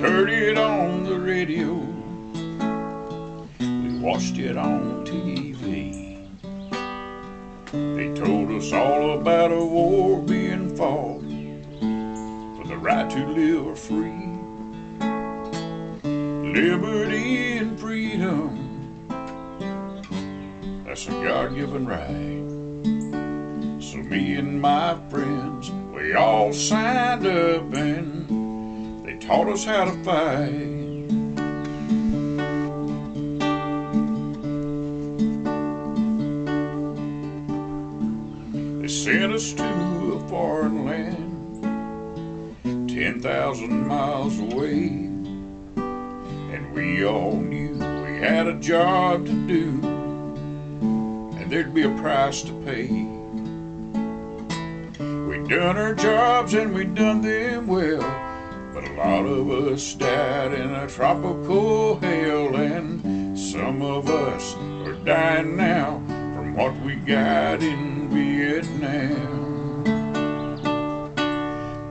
Heard it on the radio, we watched it on TV. They told us all about a war being fought for the right to live free. Liberty and freedom, that's a God-given right. So me and my friends, we all signed up and taught us how to fight. They sent us to a foreign land, 10,000 miles away, and we all knew we had a job to do, and there'd be a price to pay. We'd done our jobs and we'd done them well, but a lot of us died in a tropical hell, and some of us are dying now from what we got in Vietnam.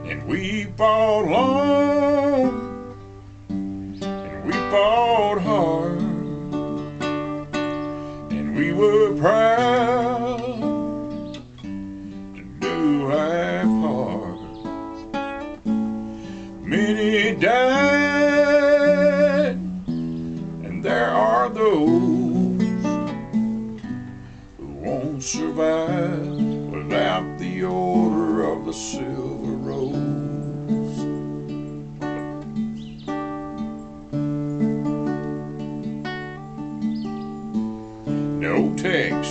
And we fought long, and we fought hard, and we were proud to do our part. Many died, and there are those who won't survive without the Order of the Silver Rose. No Tex,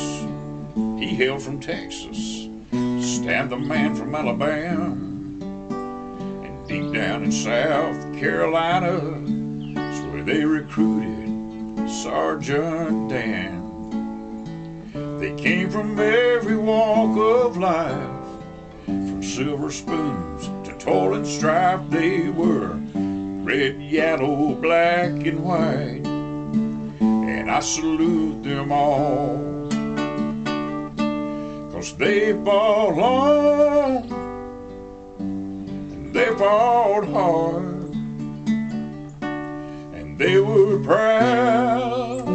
he hailed from Texas, Stan the man from Alabama, deep down in South Carolina is where they recruited Sergeant Dan. They came from every walk of life, from silver spoons to toil and strife. They were red, yellow, black, and white, and I salute them all, 'cause they fought long, they fought hard, and they were proud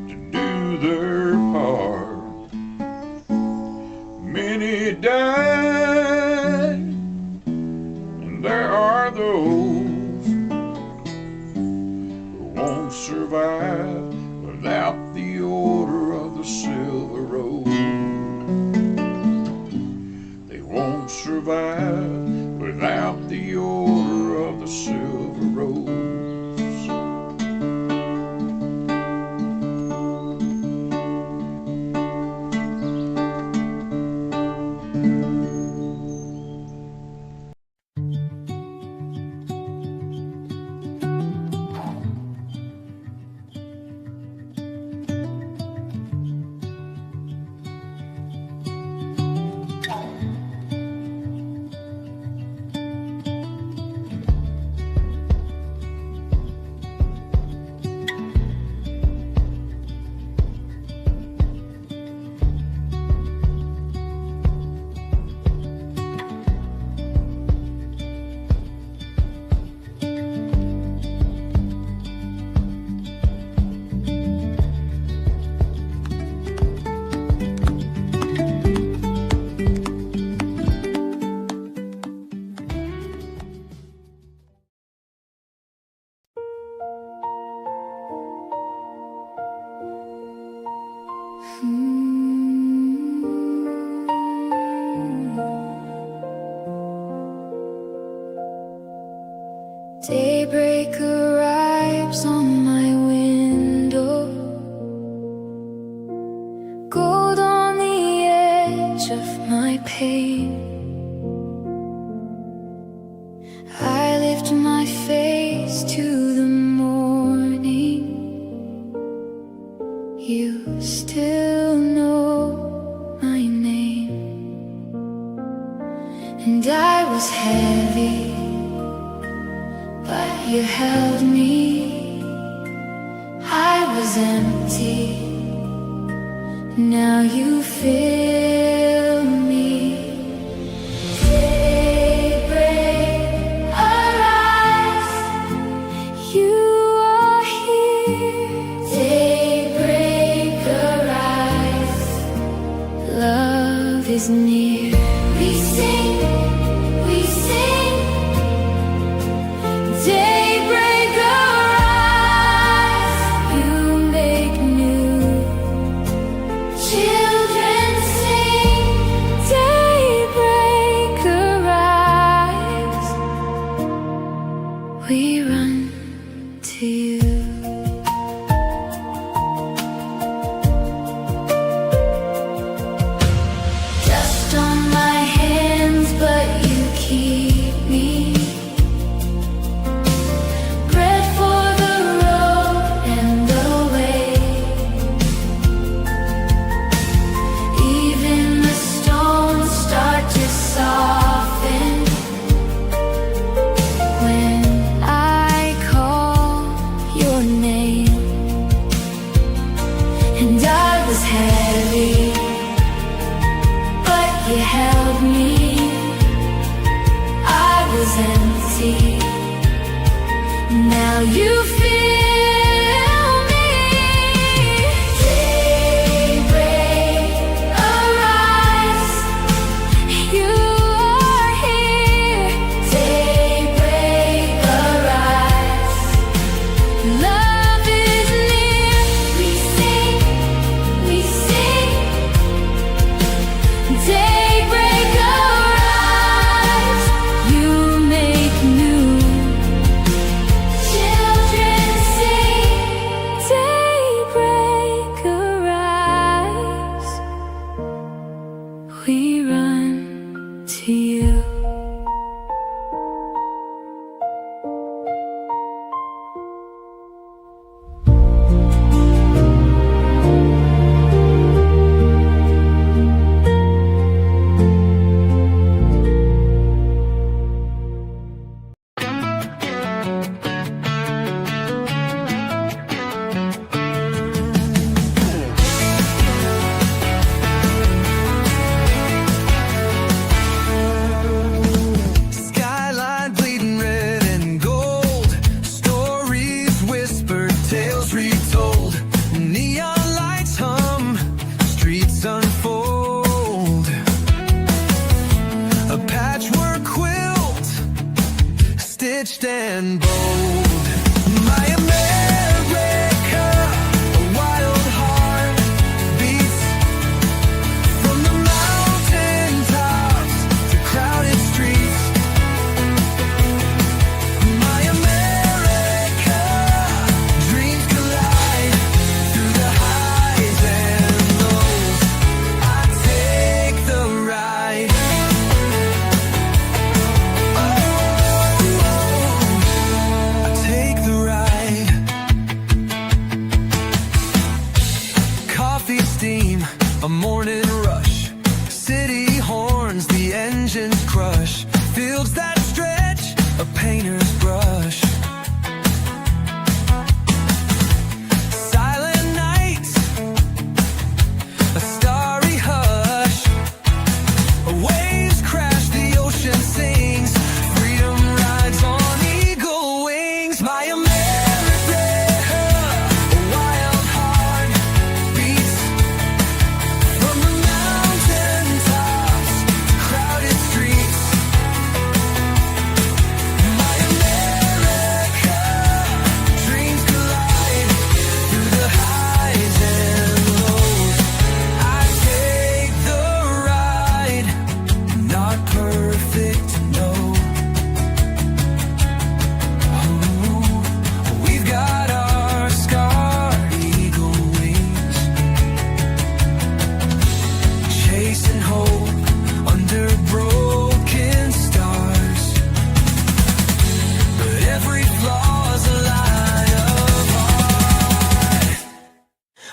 to do their part. Many died, and there are those who won't survive without the Order of the Silver Rose. They won't survive without the Order of the Silver Rose. pain. I lift my face to the morning. You still know my name. And I was heavy, but you held me. I was empty, now you fill me. Daybreak, arise, you are here. Daybreak, arise, love is near. We sing, daybreak, arise, you make new. Children sing, daybreak, arise, we run to you. Dust on my hands, but you keep me. Bread for the road and the way. Even the stones start to soften when I call your name. And I was heavy, but you held me. I was empty, now you fill me. Daybreak, arise, you are here. Daybreak, arise, love is near. We sing, daybreak, arise, you make new. Children sing, daybreak, arise, we run to you.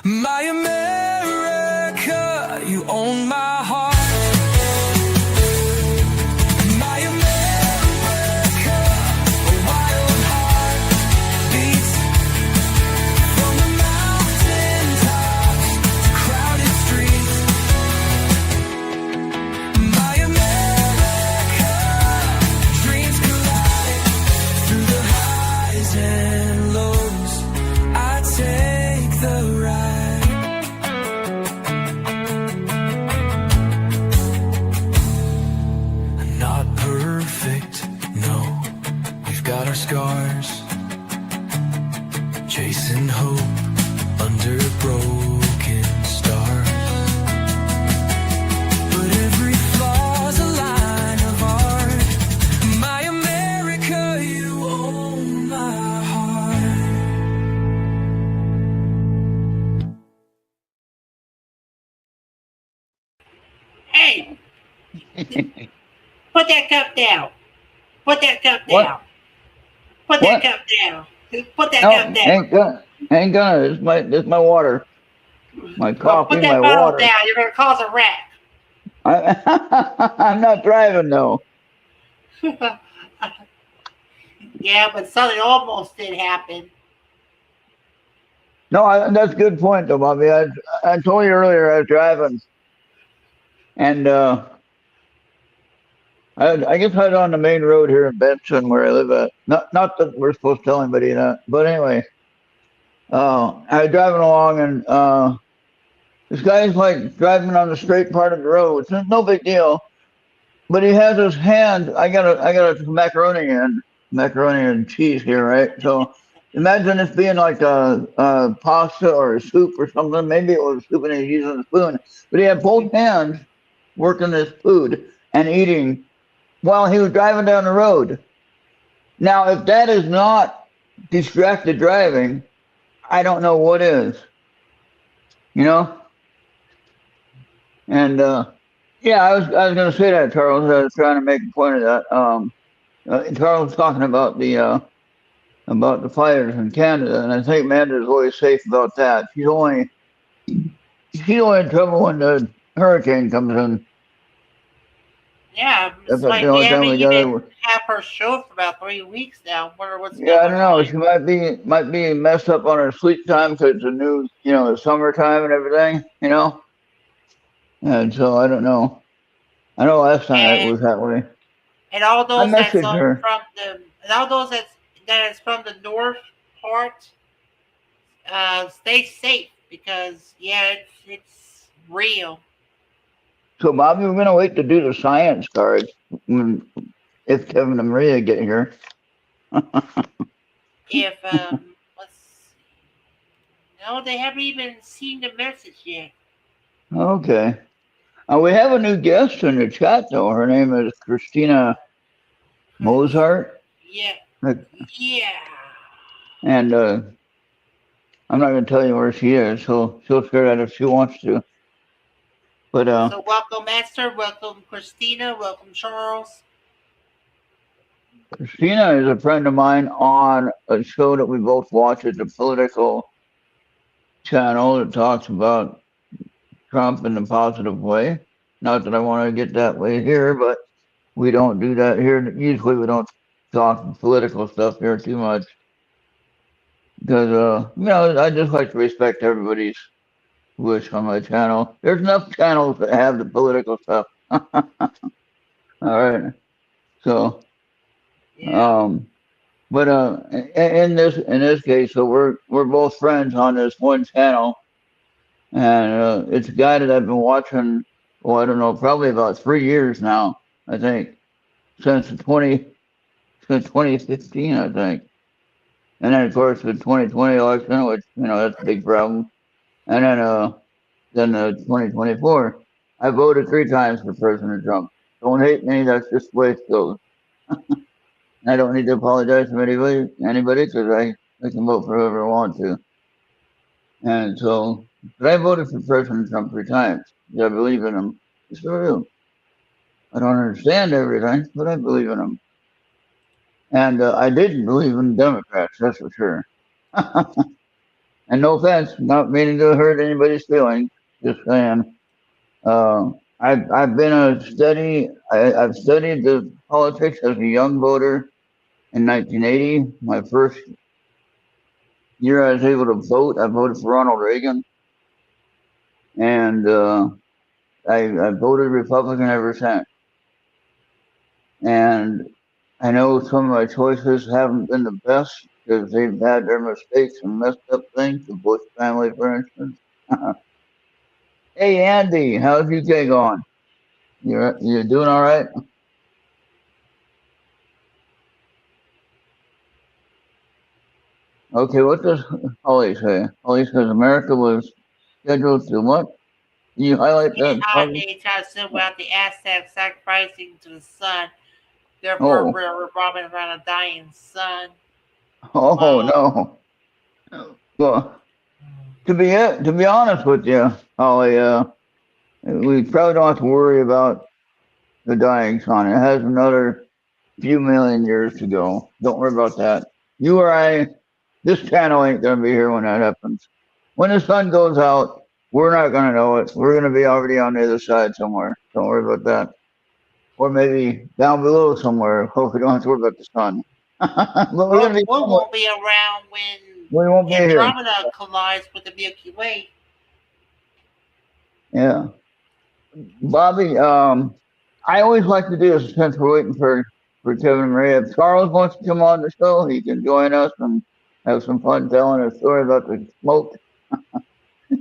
My America, you own my heart. My America, a wild heart beats from the mountain tops to crowded streets. My America, dreams collide through the highs and lows. I take the ride. Not perfect, no. We've got our scars, chasing hope under broken stars. But every flaw's a line of art. My America, you own my heart. Hey, put that cup down. Put that cup What? down. Put What? that cup down. Put that No, cup down. ain't gonna. This my water. My Well, coffee, put that my bottle water. down. You're gonna cause a wreck. I'm not driving though. Yeah, but something almost did happen. No, that's a good point though, Bobby. I told you earlier I was driving, and I guess I was on the main road here in Benson where I live at. Not that we're supposed to tell anybody that, but anyway, I was driving along and this guy's like driving on the straight part of the road. So it's no big deal. But he has his hand. I got a macaroni and cheese here, right? So imagine this being like a pasta or a soup or something. Maybe it was soup and he's using a spoon. But he had both hands working this food and eating while he was driving down the road. Now, if that is not distracted driving, I don't know what is. You know? And yeah, I was going to say that, Charles. I was trying to make a point of that. Charles was talking about the fires in Canada, and I think Amanda's always safe about that. She's only in trouble when the hurricane comes in. Yeah, That's it's the like we only time haven't we got even her. have her show for about 3 weeks now. Wonder what's Yeah, I going don't know. on. She might be messed up on her sleep time because it's a new, the summertime and everything, And so I don't know. I know last time it And was that way. and all I those that's messaged on her. from the and all those that is from the north part, stay safe because yeah, it's real. So, Bobby, we're gonna wait to do the science cards if Kevin and Maria get here. If let's see. No, they haven't even seen the message yet. Okay. We have a new guest in the chat, though. Her name is Christina Mozart, Yeah, Like, yeah. and I'm not gonna tell you where she is. She'll share that if she wants to. But So welcome Esther, welcome Christina, welcome Charles. Christina is a friend of mine on a show that we both watch. It's a political channel that talks about Trump in a positive way. Not that I want to get that way here, but we don't do that here. Usually we don't talk political stuff here too much because, I just like to respect everybody's wish on my channel. There's enough channels that have the political stuff. All right. So, Yeah. but in this case, so we're both friends on this one channel, and it's a guy that I've been watching. Well, I don't know, probably about 3 years now. I think since 2015, I think. And then of course the 2020 election, which that's a big problem. And then the 2024. I voted 3 times for President Trump. Don't hate me. That's just the way it goes. I don't need to apologize to anybody, because I can vote for whoever I want to. And so, but I voted for President Trump 3 times. I believe in him. I still do. I don't understand everything, but I believe in him. And I didn't believe in Democrats, that's for sure. And no offense, not meaning to hurt anybody's feelings. Just saying. I've been I've studied the politics as a young voter in 1980. My first year I was able to vote, I voted for Ronald Reagan, and I voted Republican ever since. And I know some of my choices haven't been the best because they've had their mistakes and messed up things. The Bush family, for instance. Hey Andy, how's your day going? You're doing all right? Okay, what does Holly say? Holly says America was scheduled to what? Can you highlight that, Holly? They try to assume about the Aztecs sacrificing to the sun, therefore Oh, we're revolving around a dying sun. oh Wow. no. Well, to be honest with you, Holly, we probably don't have to worry about the dying sun. It has another few million years to go. Don't worry about that. You or I, this channel ain't gonna be here when that happens. When the sun goes out, we're not gonna know it. We're gonna be already on the other side somewhere. Don't worry about that. Or maybe down below somewhere. Hope we don't have to worry about the sun. But we're Well, gonna be we somewhere. won't be around when We won't be here. Andromeda collides with the Milky Way. Yeah. Bobby, I always like to do this since we're waiting for Kevin and Maria. If Charles wants to come on the show, he can join us and have some fun telling a story about the smoke.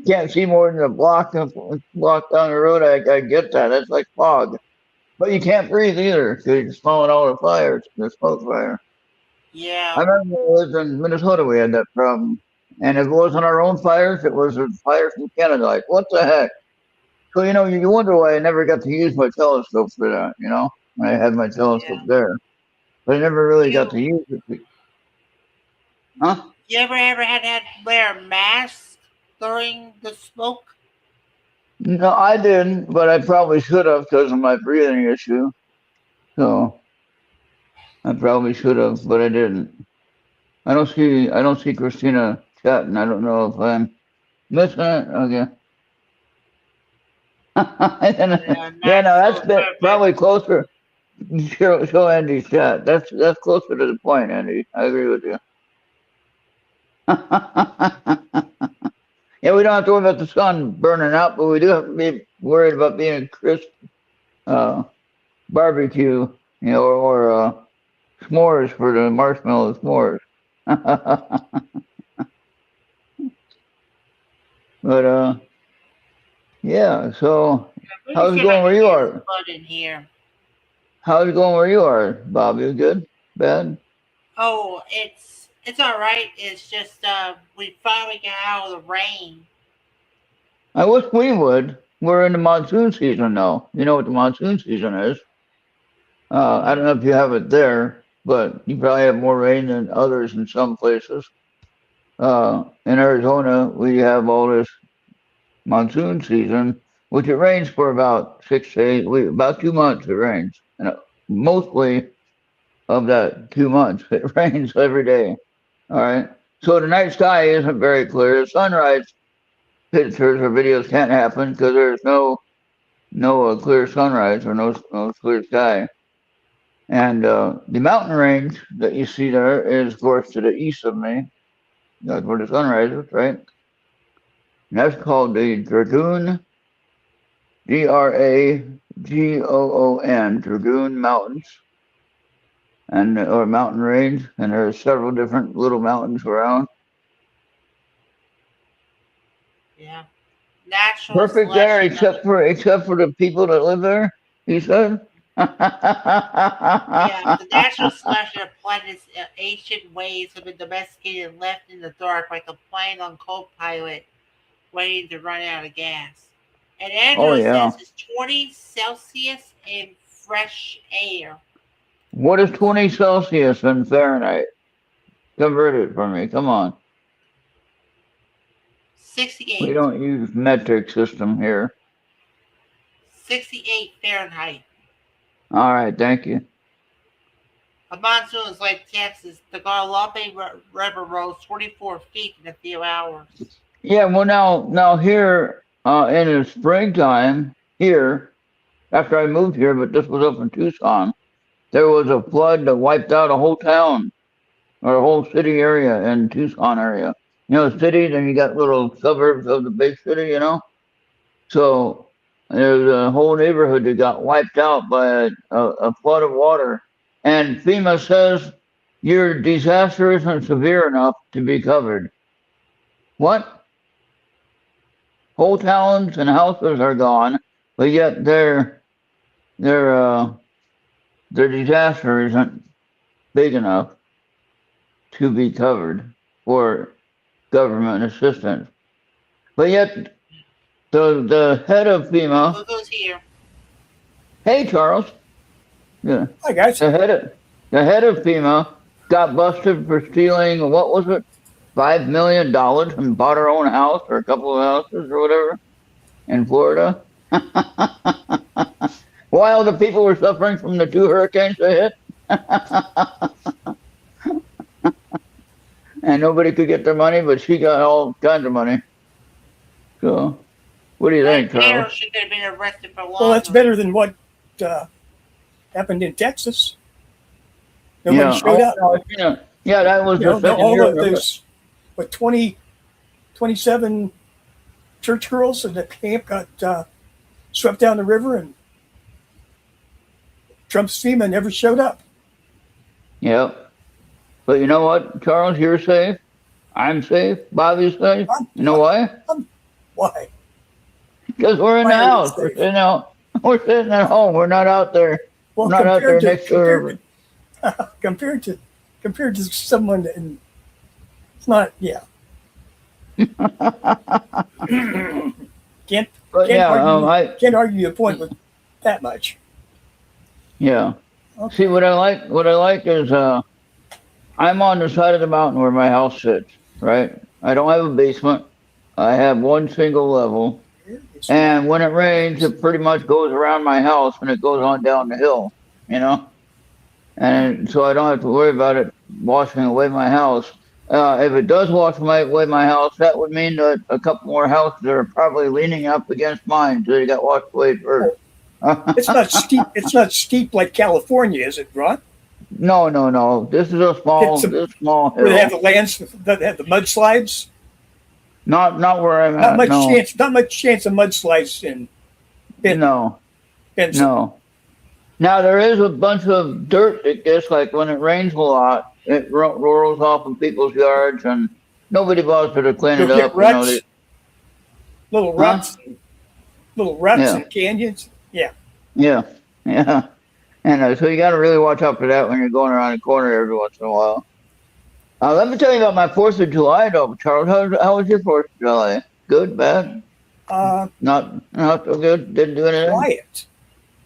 Can't see more than a block down the road. I get that. That's like fog. But you can't breathe either because you're smelling all the fires, the smoke fire. I Yeah. remember when I lived in Minnesota, we had that problem. And if it wasn't our own fires, it was a fire from Canada. Like, what the heck? So, you wonder why I never got to use my telescope for that, when I had my telescope Yeah. there. But I never really got to You use it. Huh? you ever had to wear a mask during the smoke? No, I didn't, but I probably should have because of my breathing issue. So I probably should have, but I didn't. I don't see Christina chatting. I don't know if I'm missing it. Okay. Yeah, Yeah, not no, so probably perfect. closer. Show Andy's chat. That's closer to the point, Andy. I agree with you. Yeah, we don't have to worry about the sun burning out, but we do have to be worried about being a crisp uh, barbecue, or s'mores for the marshmallow s'mores. But yeah. So Let me how's it see if I going can where you get his are? butt in here. How's it going where you are, Bobby? Good? Bad? Oh, it's all right. It's just we finally got out of the rain. I wish we would. We're in the monsoon season now. You know what the monsoon season is. I don't know if you have it there, but you probably have more rain than others in some places. In Arizona, we have all this monsoon season, which it rains for about 6 to 8 weeks, about 2 months it rains. And mostly of that 2 months, it rains every day. All right. So the night sky isn't very clear. The sunrise pictures or videos can't happen because there's no clear sunrise or no clear sky. And the mountain range that you see there is, of course, to the east of me. That's where the sun rises, right? And that's called the Dragoon, Dragoon, Dragoon Mountains, and or mountain range. And there are several different little mountains around. Yeah, natural Perfect there, selection of the except for the people that live there. He said. yeah the natural selection of planet's ancient ways have been domesticated and left in the dark like a plane on co-pilot waiting to run out of gas. And Oh Andrew yeah. says it's 20 Celsius in fresh air. What is 20 Celsius in Fahrenheit? Convert it for me. Come on. We 68. don't use metric system here. 68 Fahrenheit. All right, thank you. A monsoon is like Texas. The Guadalupe River rose 24 feet in a few hours. Yeah, well now here in the springtime here, after I moved here, but this was up in Tucson, there was a flood that wiped out a whole town or a whole city area in Tucson area. You know, cities and you got little suburbs of the big city, you know? So there's a whole neighborhood that got wiped out by a flood of water. And FEMA says your disaster isn't severe enough to be covered. What? Whole towns and houses are gone, but yet their disaster isn't big enough to be covered for government assistance. But yet the head of FEMA, Who goes here? hey Charles, yeah, Hi, guys. the head of FEMA got busted for stealing what was it, $5 million and bought her own house or a couple of houses or whatever in Florida. While the people were suffering from the 2 hurricanes they hit. And nobody could get their money, but she got all kinds of money. So, what do you think, Mayor Charles? should have been arrested for Well, that's better than what happened in Texas. Nobody showed up. Yeah, that was You know, the second all year. of those, 27 church girls in the camp got swept down the river, and Trump's FEMA never showed up. Yep. But you know what, Charles? You're safe. I'm safe. Bobby's safe. You know why? Why? Because we're in the Why are we house. We're safe? sitting out. We're sitting at home. We're not out there. Well, We're not out there next to compared to someone that, it's not. Yeah. can't But can't yeah, argue, can't argue a point with that much. yeah. Okay. See, what I like is I'm on the side of the mountain where my house sits. Right. I don't have a basement. I have one single level. And when it rains, it pretty much goes around my house and it goes on down the hill, you know? And so I don't have to worry about it washing away my house. If it does wash away my house, that would mean that a couple more houses are probably leaning up against mine, so they got washed away first. It's not steep. It's not steep like California, is it, Ron? No. This is a small Where they have hill. the lands, that have the mudslides. Not where I'm Not at. much No. chance. Not much chance of mudslides in No. Benson. No. Now there is a bunch of dirt that gets like when it rains a lot, it rolls off in people's yards, and nobody bothers to clean it You'll get up. You know, ruts, little ruts, little ruts Yeah. and canyons. Yeah. yeah. And so you got to really watch out for that when you're going around the corner every once in a while. Let me tell you about my 4th of July, though, Charles. How was your 4th of July? Good, bad? Not so good. Didn't do anything. Quiet.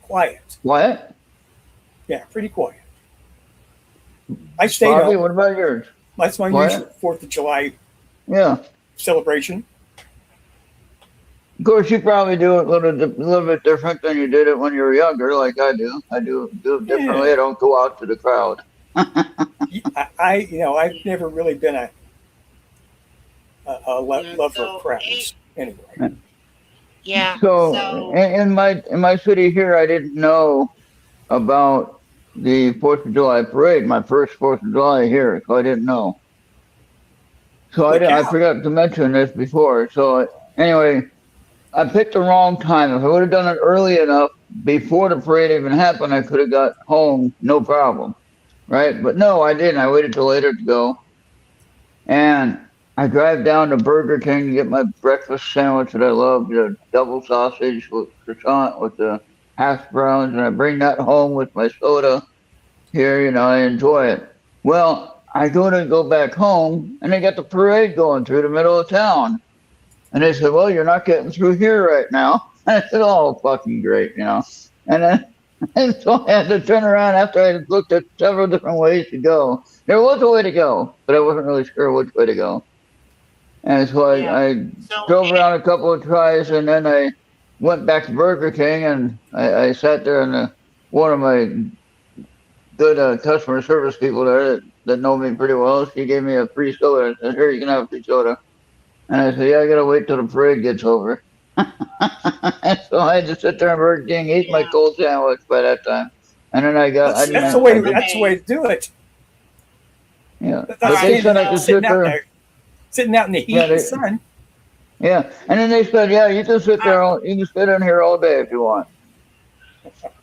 Quiet? Yeah, pretty quiet. I stayed Bobby, home. what about yours? That's my quiet? usual 4th of July Yeah. celebration. Of course, you probably do it a little bit different than you did it when you were younger, like I do. I do it differently. Yeah. I don't go out to the crowd. I've never really been a lover So, of crowds. Anyway, Yeah. So in my city here, I didn't know about the 4th of July parade. My first 4th of July here, so I didn't know. So I forgot to mention this before. So anyway, I picked the wrong time. If I would have done it early enough before the parade even happened, I could have got home no problem, right? But no, I didn't. I waited till later to go, and I drive down to Burger King to get my breakfast sandwich that I love, the double sausage with croissant with the hash browns, and I bring that home with my soda. Here, I enjoy it. Well, I go back home, and they got the parade going through the middle of town. And they said, well, you're not getting through here right now. And I said, oh, fucking great, And then and so I had to turn around after I looked at several different ways to go. There was a way to go, but I wasn't really sure which way to go. And so I drove around a couple of tries, and then I went back to Burger King, and I sat there in one of my good customer service people there that know me pretty well. She gave me a free soda and said, "Here, you can have a free soda." And I said, "Yeah, I gotta wait till the parade gets over." So I had to sit there and Burger King, eat my Yeah. cold sandwich by that time, and then I didn't That's have, the way. I did, That's the way to do it. yeah. That's But not they said standing I out, could sitting sit out there, there, sitting out in the heat yeah, and sun. yeah. And then they said, "Yeah, you can sit there, you can sit in here all day if you want."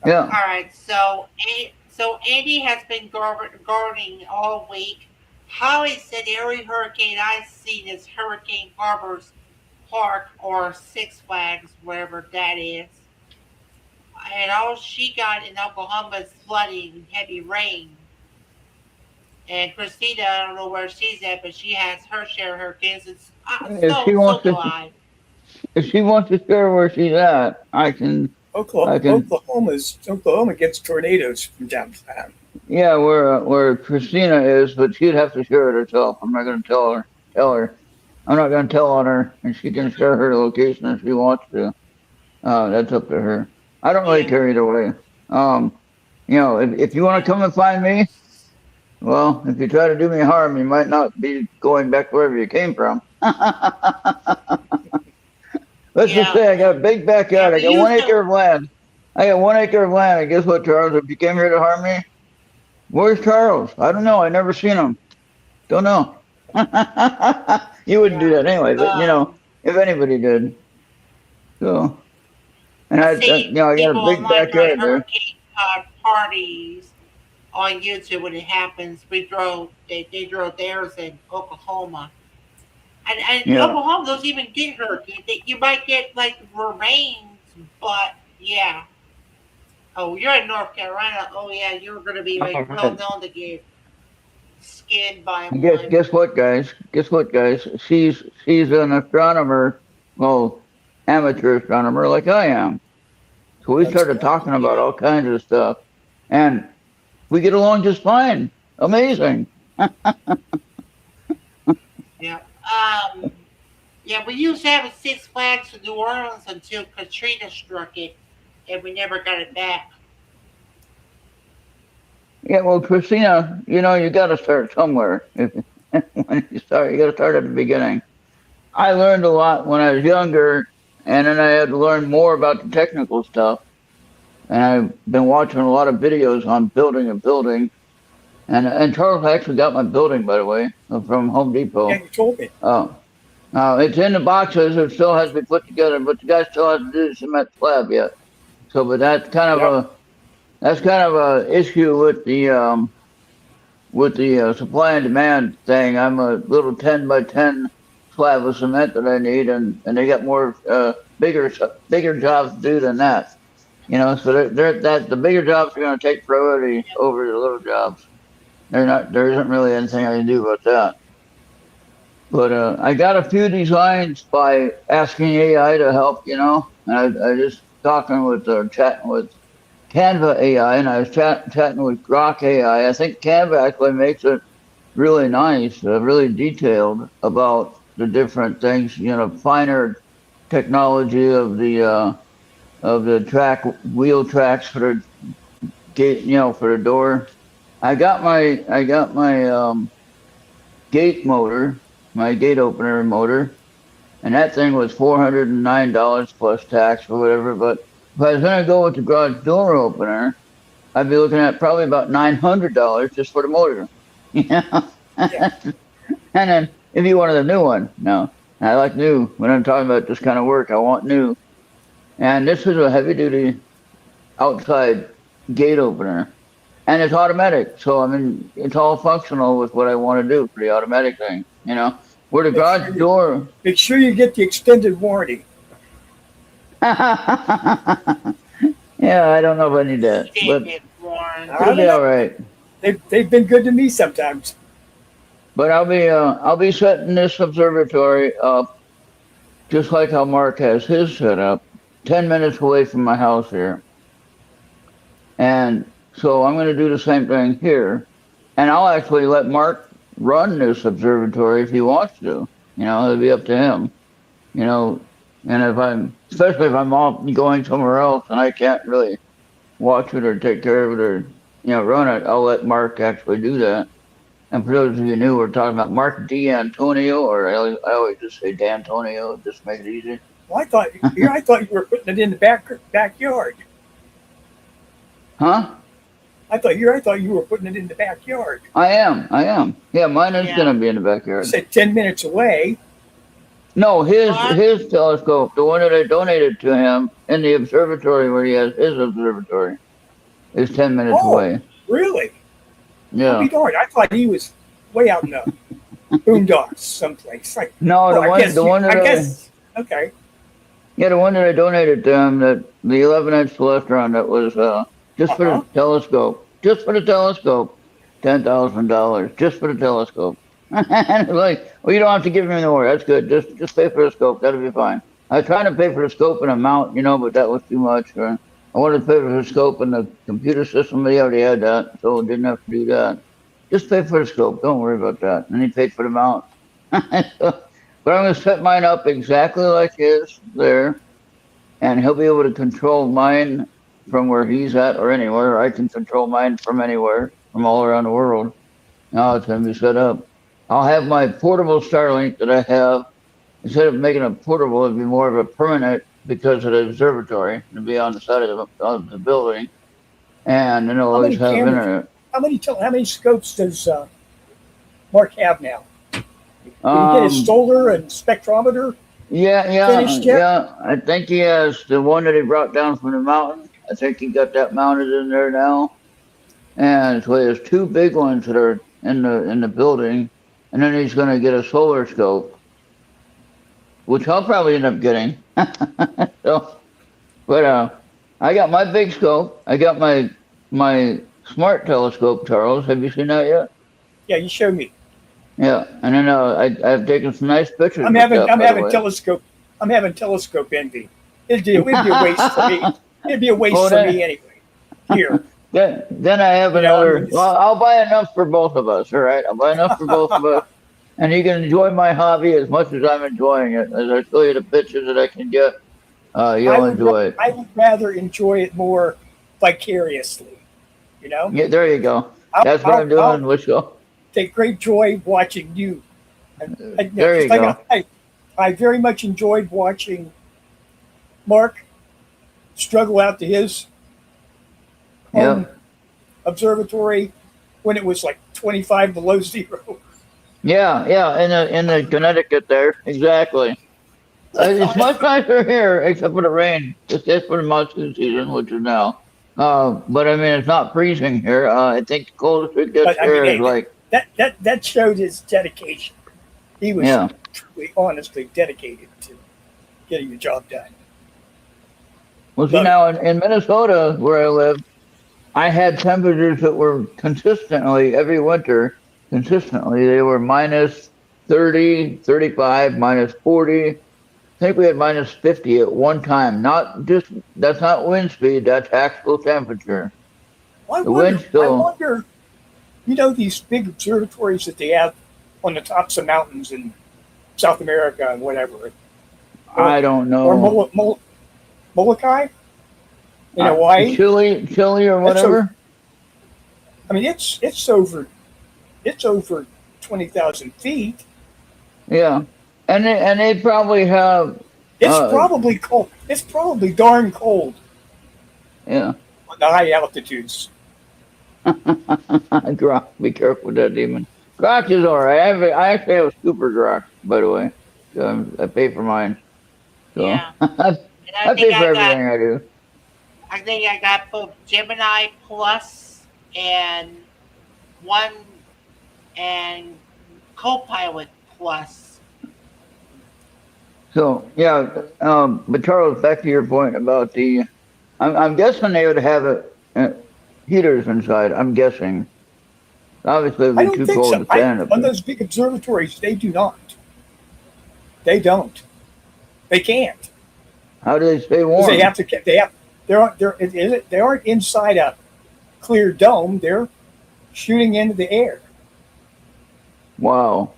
Yeah. All right. So Andy has been gardening all week. Holly said every hurricane I've seen is Hurricane Harbor's Park or Six Flags, wherever that is. And all she got in Oklahoma is flooding, heavy rain. And Christina, I don't know where she's at, but she has her share of hurricanes. If she So wants do to, I. if she wants to share where she's at, I can. Oklahoma gets tornadoes from time to time. Yeah, where Christina is, but she'd have to share it herself. I'm not going to tell her. I'm not going to tell on her, and she can share her location if she wants to. That's up to her. I don't really Yeah. care either way. If you want to come and find me, well, if you try to do me harm, you might not be going back wherever you came from. Let's just say I got a big backyard. I got 1 acre of land. And guess what, Charles? If you came here to harm me, where's Charles? I don't know. I never seen him. Don't know. You wouldn't do that anyway, but if anybody did. So, and I got a big backyard there. Hurricane parties on YouTube when it happens. They drove theirs in Oklahoma. And Yeah. Oklahoma doesn't even get hurricanes. You might get like rains, but yeah. Oh, you're in North Carolina. Oh yeah, you're going to be like well known to get skinned by And one. guess what, guys? She's an astronomer, well, amateur astronomer like I am. So we started talking about all kinds of stuff, and we get along just fine. Amazing. Yeah. Yeah, we used to have a Six Flags in New Orleans until Katrina struck it, and we never got it back. Yeah, well, Christina, you got to start somewhere. When you start, you got to start at the beginning. I learned a lot when I was younger, and then I had to learn more about the technical stuff. And I've been watching a lot of videos on building and building. And Charles actually got my building, by the way, from Home Depot. Yeah, you told me. It's in the boxes. It still has to be put together, but the guy still hasn't do the cement slab yet. So, but that's kind of a issue with the supply and demand thing. I'm a little 10 by 10 slab of cement that I need, and they got more bigger jobs to do than that. So the bigger jobs are going to take priority over the little jobs. There isn't really anything I can do about that. But I got a few designs by asking AI to help, and I just chatting with Canva AI, and I was chatting with Grok AI. I think Canva actually makes it really nice, really detailed about the different things, finer technology of the wheel tracks for the gate, for the door. I got my gate motor, my gate opener motor, and that thing was $409 plus tax or whatever. But if I was going to go with the garage door opener, I'd be looking at probably about $900 just for the motor. Yeah. And then if you wanted a new one, no, I like new. When I'm talking about this kind of work, I want new. And this is a heavy duty outside gate opener. And it's automatic, so it's all functional with what I want to do for the automatic thing. Where the garage door. Make sure you get the extended warranty. Yeah, I don't know if I need that, but it'll be all right. They've been good to me sometimes. But I'll be setting this observatory up just like how Mark has his set up, 10 minutes away from my house here, and so I'm going to do the same thing here, and I'll actually let Mark run this observatory if he wants to. It'll be up to him. And especially if I'm off going somewhere else and I can't really watch it or take care of it, or run it, I'll let Mark actually do that. And for those of you who knew, we're talking about Mark D'Antonio, or I always just say D'Antonio, just to make it easy. Well, I thought you were putting it in the backyard. Huh? I thought you were putting it in the backyard. I am. Yeah, mine is Yeah. gonna be in the You backyard. said 10 minutes away. No, What? his telescope, the one that I donated to him in the observatory where he has his observatory, is 10 minutes Oh, away. really? I'll Yeah. be darned. I thought he was way out in the boondocks someplace. Like, No, well, the one that okay. yeah, the one that I donated to him, that the 11-inch celestron, that was just for Uh-huh. the telescope, $10,000, just for the telescope. And like, well, you don't have to give me more. That's good. Just pay for the scope. That'll be fine. I was trying to pay for the scope and a mount, but that was too much. I wanted to pay for the scope and the computer system, but he already had that, so I didn't have to do that. Just pay for the scope. Don't worry about that. And he paid for the mount. But I'm going to set mine up exactly like his there, and he'll be able to control mine from where he's at or anywhere. I can control mine from anywhere, from all around the world. Now it's going to be set up. I'll have my portable Starlink that I have. Instead of making it portable, it'd be more of a permanent because of the observatory. It'll be on the side of the building, and then it'll How always many have cameras? internet. How many scopes does Mark have now? Did he get his solar and spectrometer? Finished yet? Yeah. I think he has the one that he brought down from the mountain. I think he got that mounted in there now. And so he has two big ones that are in the building, and then he's going to get a solar scope, which I'll probably end up getting. But I got my big scope. I got my smart telescope, Charles. Have you seen that yet? Yeah, you showed me. Yeah, and then I've taken some nice pictures. I'm with having that, by the way. telescope. I'm having telescope envy. It'd be a waste for me. It'd be a waste Well, for then- me anyway. Here, Then I have You know, another. it's- Well, I'll buy enough for both of us. All right, I'll buy enough for both of us, and you can enjoy my hobby as much as I'm enjoying it. As I show you the pictures that I can get, you'll enjoy it. I would rather enjoy it more vicariously. Yeah, there you go. I'll- That's what I'm I'll- doing. Let's go. Take great joy watching you. There you go. I very much enjoyed watching Mark struggle out to his home observatory when it was like 25 below zero. Yeah, in the Connecticut there, exactly. It's much nicer here, except for the rain. It's just for the monsoon season, which is now. But I mean, it's not freezing here. I think the coldest it gets But, I here mean, is like, That showed his dedication. He was yeah. truly, honestly dedicated to getting the job done. Well, see, But- now in Minnesota, where I live, I had temperatures that were consistently, every winter, they were minus 30, 35, minus 40. I think we had minus 50 at one time. That's not wind speed, that's actual temperature. I The wind still- wonder, these big observatories that they have on the tops of mountains in South America and whatever. I don't know. Or Molokai in Hawaii. Chile or whatever. I mean, it's over 20,000 feet. Yeah, and they probably have. It's probably cold. It's probably darn cold Yeah. on the high altitudes. Grok, be careful with that demon. Grok is alright. I actually have a super Grok, by the way. I pay for mine. So Yeah. I And I pay think for I got, everything I do. I think I got both Gemini Plus and Copilot Plus. So yeah, but Charles, back to your point about I'm guessing they would have heaters inside. I'm guessing. Obviously, it'd I be don't too think cold so. to stand up On there. those big observatories, they do not. They don't. They can't. How do they stay 'Cause warm? they have to. They aren't inside a clear dome. They're shooting into the air. Wow.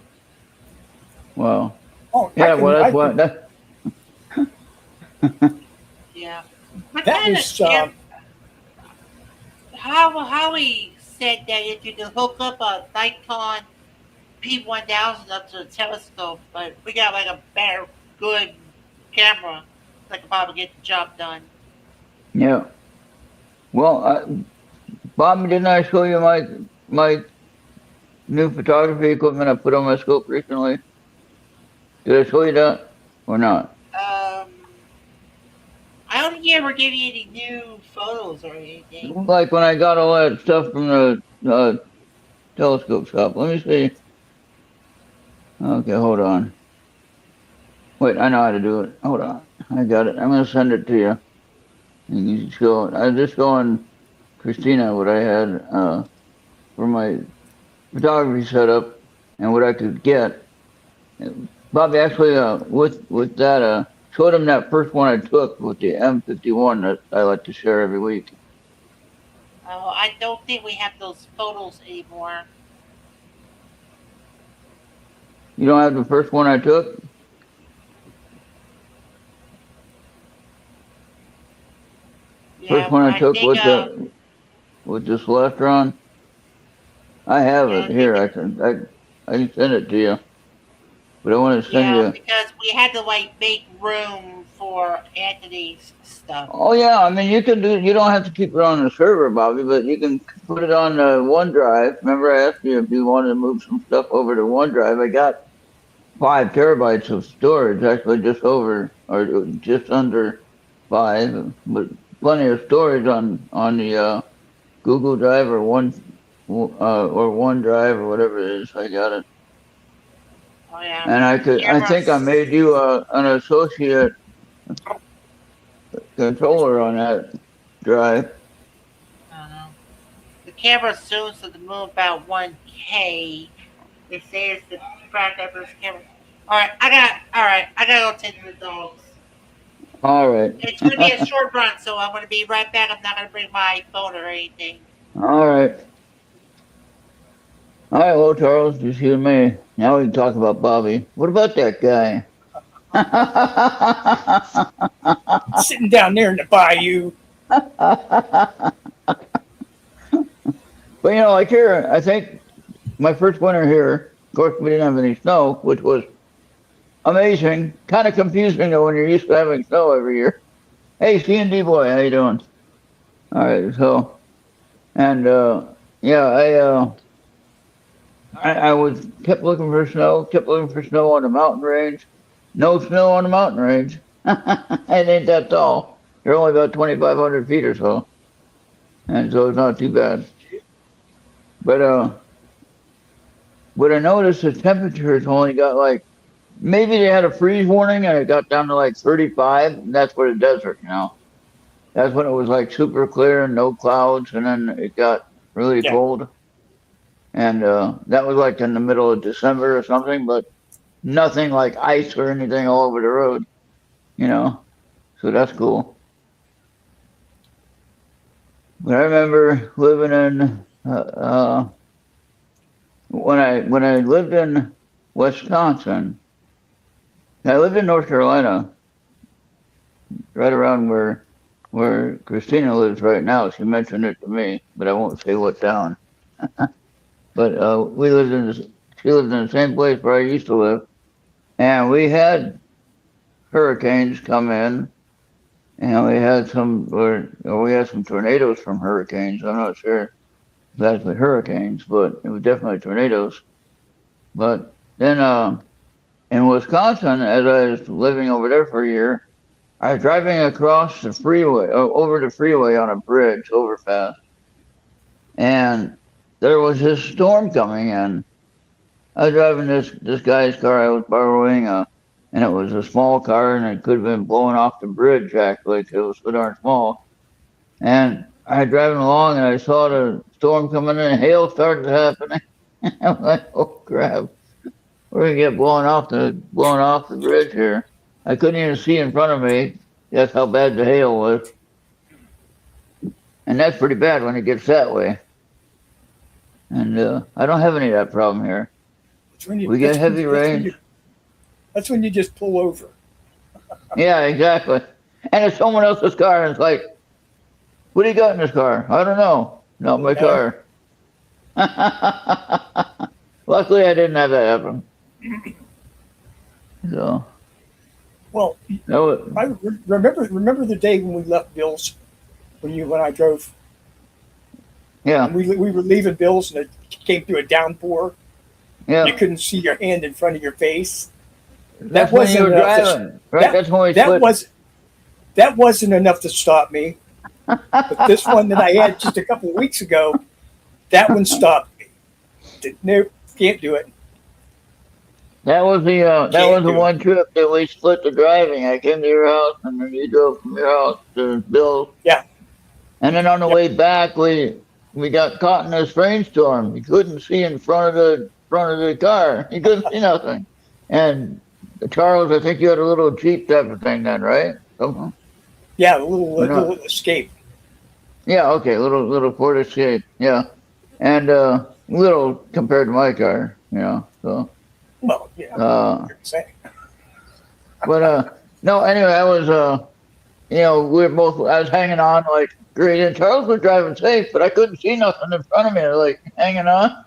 Oh, Yeah, well, that's what. Yeah. But That then was. again, Howie said that if you could hook up a Nikon P1000 up to the telescope, but we got like a better, good camera that could probably get the job done. Yeah. Well, Bob, didn't I show you my new photography equipment I put on my scope recently? Did I show you that or not? I don't think he ever gave you any new photos or anything. Like when I got all that stuff from the telescope shop. Let me see. Okay, hold on. Wait, I know how to do it. Hold on. I got it. I'm gonna send it to you. You can show it. I was just showing Christina what I had for my photography setup and what I could get. Bobby, actually, with that, showed him that first one I took with the M51 that I like to share every week. Oh, I don't think we have those photos anymore. You don't have the first one I took? Yeah, First one I took think, with the Celestron? I have yeah, it here. I can send it to you. But I want to send you. because we had to like make room for Anthony's stuff. Oh yeah, I mean you can do. You don't have to keep it on the server, Bobby, but you can put it on OneDrive. Remember, I asked you if you wanted to move some stuff over to OneDrive. I got 5 terabytes of storage, actually just over or just under 5, but plenty of storage on the Google Drive or OneDrive or whatever it is. I got it. Oh yeah. And I think I made you an associate controller on that drive. I don't know. The camera zooms to the moon about 1K. It says the track of this camera. All right, I gotta go tend to the dogs. All right. It's gonna be a short run, so I'm gonna be right back. I'm not gonna bring my phone or anything. All right. All right, well, Charles, just you and me. Now we can talk about Bobby. What about that guy? Sitting down there in the bayou. But like here, I think my first winter here, of course, we didn't have any snow, which was amazing. Kind of confusing though when you're used to having snow every year. Hey, C&D boy, how you doing? All right, so, and yeah, I was kept looking for snow on the mountain range. No snow on the mountain range. It ain't that tall. They're only about 2,500 feet or so, and so it's not too bad. But what I noticed, the temperatures only got like, maybe they had a freeze warning and it got down to like 35. And that's for the desert, That's when it was like super clear and no clouds, and then it got really cold. And that was like in the middle of December or something, but nothing like ice or anything all over the road, So that's cool. But I remember living in when I lived in Wisconsin. I lived in North Carolina, right around where Christina lives right now. She mentioned it to me, but I won't say what town. But she lived in the same place where I used to live, and we had hurricanes come in, and we had some tornadoes from hurricanes. I'm not sure exactly hurricanes, but it was definitely tornadoes. But then in Wisconsin, as I was living over there for a year, I was driving across the freeway, over the freeway on a bridge, overpass, and there was this storm coming in. I was driving this guy's car I was borrowing, and it was a small car, and it could have been blowing off the bridge, actually, because it was so darn small. And I was driving along, and I saw the storm coming in, and hail started happening. I'm like, oh, crap. We're going to get blown off the bridge here. I couldn't even see in front of me. That's how bad the hail was. And that's pretty bad when it gets that way. And I don't have any of that problem here. We get heavy rain. That's when you just pull over. Yeah, exactly. And it's someone else's car, and it's like, what do you got in this car? I don't know. not my No. car. Luckily, I didn't have that happen. So Well, that was, remember the day when we left Bill's when I drove yeah, and we were leaving Bill's and it came through a downpour. yeah. You couldn't see your hand in front of your face. That's when you were enough driving, right? That's when we that split. that wasn't enough to stop me. But this one that I had just a couple of weeks ago, that one stopped me. Nope, can't do it. That was the one trip that we split the driving. I came to your house, and then you drove from your house to Bill's. Yeah. And then on the way back, we got caught in this rainstorm. You couldn't see in front of the car. You couldn't see nothing. And Charles, I think you had a little Jeep type of thing then, right? Something? Yeah, a little Escape. Yeah, okay, little Ford Escape. Yeah, and little compared to my car, So, Well, yeah. You're saying. but no. Anyway, I was we were both. I was hanging on like great, and Charles was driving safe, but I couldn't see nothing in front of me. I was like hanging on.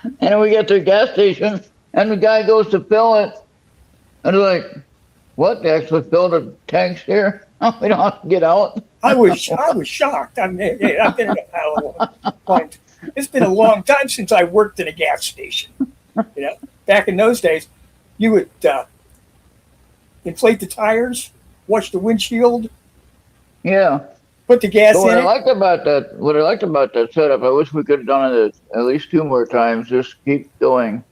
And then we get to a gas station, and the guy goes to fill it, and we're like, "What? They actually filled the tanks here? We don't have to get out." I was shocked. I mean, yeah, I've been in a long. It's been a long time since I worked in a gas station. Back in those days, you would inflate the tires, wash the windshield, Yeah. put the gas But what in I it. liked about that setup, I wish we could have done it at least 2 more times, just keep going.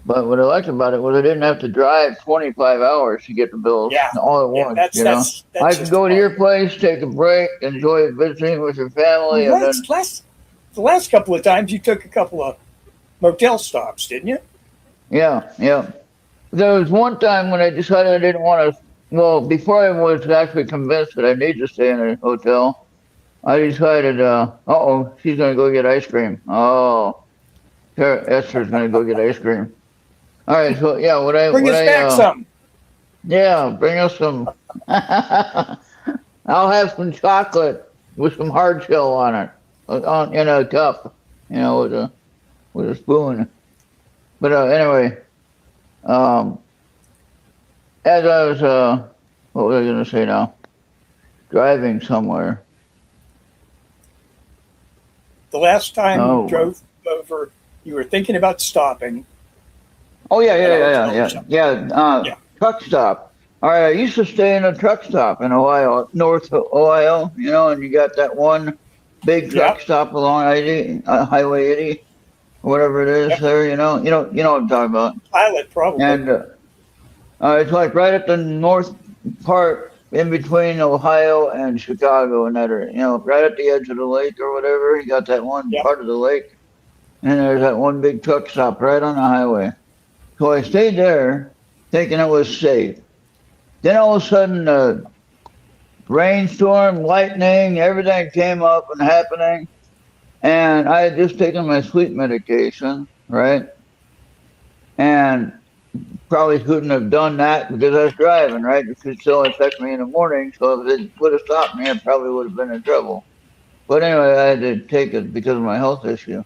But what I liked about it was I didn't have to drive 25 hours to get the bills all at once. That's I could go to your place, take a break, enjoy visiting with your family, Well, and then the last couple of times you took a couple of motel stops, didn't you? yeah. There was one time when I decided I didn't want to. Well, before I was actually convinced that I need to stay in a hotel, I decided, she's gonna go get ice cream. Oh, Esther's gonna go get ice cream. All right, so yeah, Bring us back some. Yeah, bring us some. I'll have some chocolate with some hard shell on it, in a cup, with a spoon. But anyway, as I was, what was I going to say now? Driving somewhere. The last time you drove over, you were thinking about stopping. Oh yeah. Truck stop. All right, I used to stay in a truck stop in Ohio, North Ohio, and you got that one big truck stop along Highway 80, whatever it is there. You know what I'm talking about. Pilot, probably. And it's like right at the north part in between Ohio and Chicago and that area. Right at the edge of the lake or whatever. You got that one part of the lake, and there's that one big truck stop right on the highway. So I stayed there thinking it was safe. Then all of a sudden, rainstorm, lightning, everything came up and happening. And I had just taken my sleep medication, right? And probably couldn't have done that because I was driving, right? It could still affect me in the morning. So if it would have stopped me, I probably would have been in trouble. But anyway, I had to take it because of my health issue.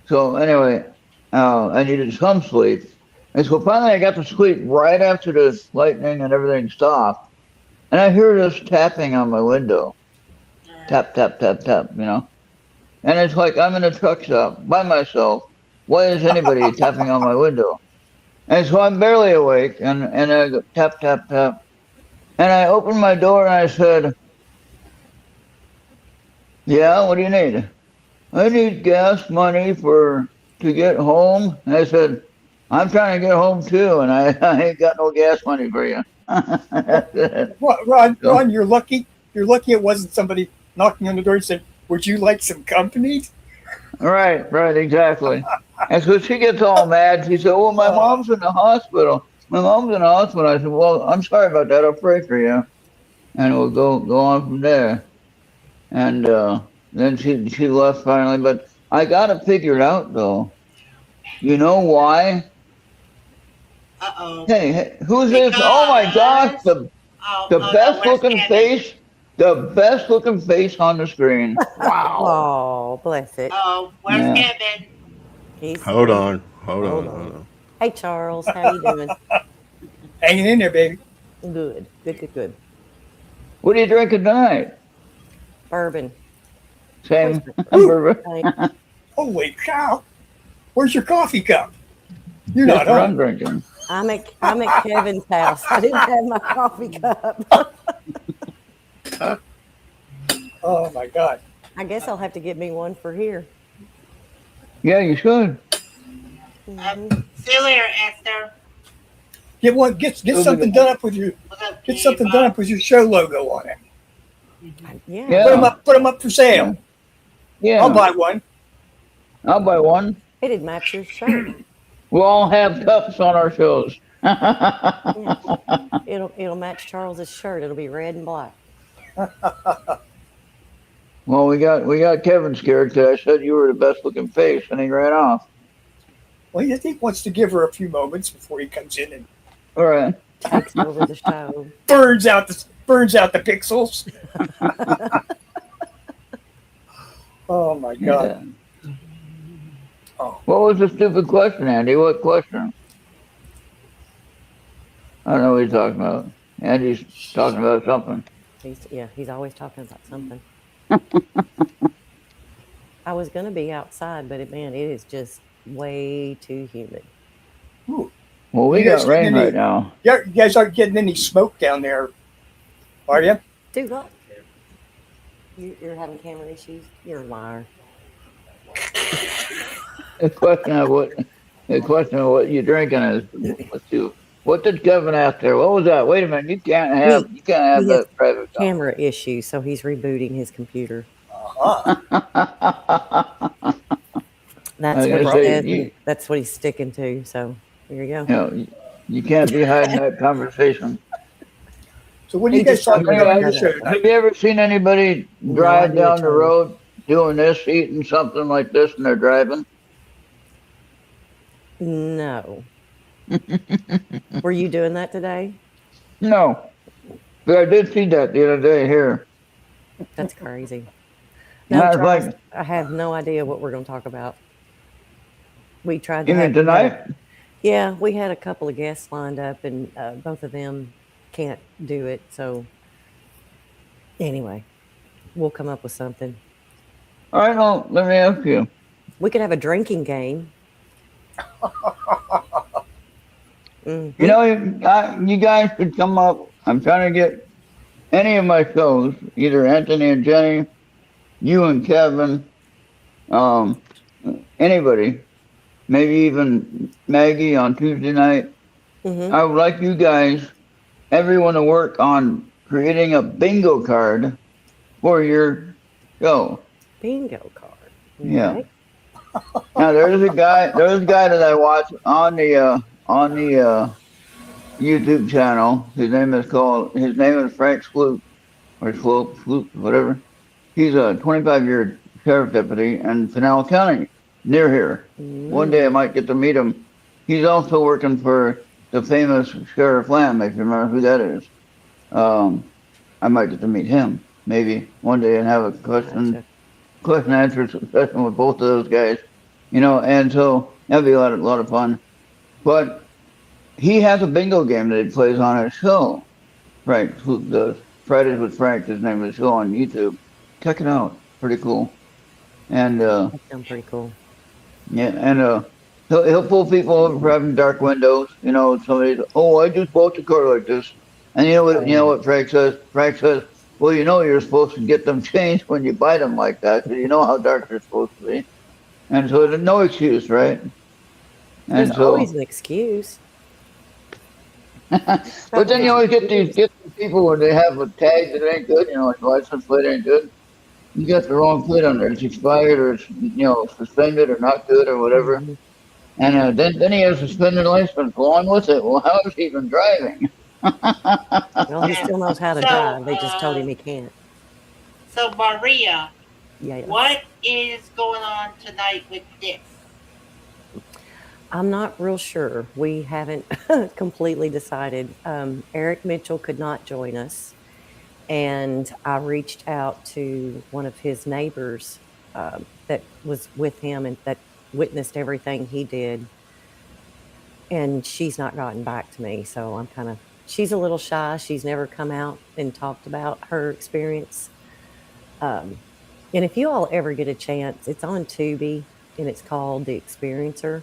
So anyway, I needed some sleep. And so finally I got to sleep right after the lightning and everything stopped. And I hear this tapping on my window. Tap, tap, tap, tap, And it's like I'm in a truck stop by myself. Why is anybody tapping on my window? And so I'm barely awake, and I go tap, tap, tap. And I opened my door and I said, "Yeah, what do you need?" "I need gas money to get home." And I said, "I'm trying to get home too, and I ain't got no gas money for you." Ron, you're lucky. You're lucky it wasn't somebody knocking on the door and said, "Would you like some company?" Right, exactly. And so she gets all mad. She said, "Well, my mom's in the hospital." I said, "Well, I'm sorry about that. I'll pray for you." And we'll go on from there. And then she left finally. But I got it figured out, though. You know why? Uh-oh. Hey, who's this? Oh, my gosh, the best looking face. The best looking face on the screen. Wow. Oh, bless it. Oh, where's Yeah. Kevin? He's Hold on. Hold Hold on. Hold on. on. Hey, Charles, how you doing? Hanging in there, baby. Good, good, good, good. What are you drinking tonight? Bourbon. Same. Where's Bourbon. my- Holy cow! Where's your coffee cup? You're That's not what I'm on. drinking. I'm at Kevin's house. I didn't have my coffee cup. Oh my God! I guess I'll have to get me one for here. Yeah, you should. See you later, Esther. Get one. Get something done up with your. What's up, Get Gabe? something done up with your show logo on it. Yeah. Yeah. Put them up for sale. Yeah. I'll buy one. I'll buy one. It'd match your shirt. We'll all have cups on our shows. Yeah. It'll match Charles's shirt. It'll be red and black. Well, we got Kevin scared because I said you were the best looking face, and he ran off. Well, I think he wants to give her a few moments before he comes in and All right. Takes over the show. burns out the pixels. Oh my God! Yeah. Oh. What was the stupid question, Andy? What question? I don't know what he's talking about. Andy's talking about something. He's always talking about something. I was gonna be outside, but it is just way too humid. Ooh. Well, we You guys got rain getting any- right now. You guys aren't getting any smoke down there, are you? Dude, what? You're having camera issues? You're a liar. The question of what you're drinking is what did Kevin ask there? What was that? Wait a minute, you can't have He that has private camera issues, so he's rebooting his computer. Uh-huh. That's I what he was gonna say, said. you- That's what he's sticking to. So here you go. You know, you can't be hiding that conversation. So what are you He guys just talking told me about on to your do show that. tonight? Have you ever seen anybody No drive idea, down the Charlie. road doing this, eating something like this, and they're driving? No. Were you doing that today? No. But I did see that the other day here. That's crazy. Yeah, No, it's Charles, like- I have no idea what we're going to talk about. We tried to You mean have tonight? Yeah, we had a couple of guests lined up, and both of them can't do it. So anyway, we'll come up with something. All right, well, let me ask you. We could have a drinking game. Mhm. You know, you guys could come up. I'm trying to get any of my shows, either Anthony and Jenny, you and Kevin, anybody, maybe even Maggie on Tuesday night. Mhm. I would like you guys, everyone, to work on creating a bingo card for your show. Bingo card. Yeah. Okay. Now there's a guy that I watch on the YouTube channel. His name is Frank Sloop or Sloop, whatever. He's a 25-year sheriff deputy in Pinal County, near here. One day I might get to meet him. He's also working for the famous Sheriff Lamb, if you remember who that is. I might get to meet him maybe one day and have a question answer session with both of those guys, and so that'd be a lot of fun. But he has a bingo game that he plays on his show. Frank Sloop does. Fridays with Frank, his name is show on YouTube. Check it out. Pretty cool. And That sounds pretty cool. yeah, and he'll pull people over for having dark windows. Somebody's, I just bought the car like this. And you know what Frank says? Frank says, well, you're supposed to get them changed when you buy them like that, because you know how dark they're supposed to be. And so there's no excuse, right? And There's so, always an excuse. but then you always get these people where they have a tag that ain't good, like license plate ain't good. You got the wrong plate on there. It's expired or it's, suspended or not good or whatever. Mhm. And then he has a suspended license along with it. Well, how is he even driving? Well, he still knows how to So, drive. They just told him he can't. So, Maria, Yeah. what is going on tonight with this? I'm not real sure. We haven't completely decided. Eric Mitchell could not join us. And I reached out to one of his neighbors that was with him and that witnessed everything he did. And she's not gotten back to me. So I'm she's a little shy. She's never come out and talked about her experience. And if you all ever get a chance, it's on Tubi and it's called The Experiencer.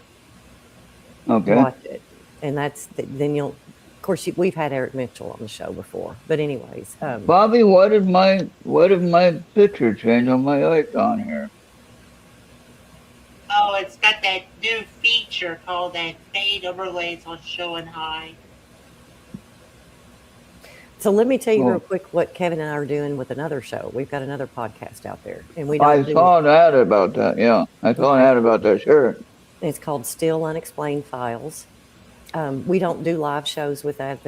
Okay. Watch it. And then you'll, of course, we've had Eric Mitchell on the show before. But anyways. Bobby, why did my picture change on my icon here? Oh, it's got that new feature called that fade overlays on show and hide. So let me tell you Well- real quick what Kevin and I are doing with another show. We've got another podcast out there, and we I don't saw an ad about that. Yeah, I saw an ad about that. Sure. It's called Still Unexplained Files. We don't do live shows with that.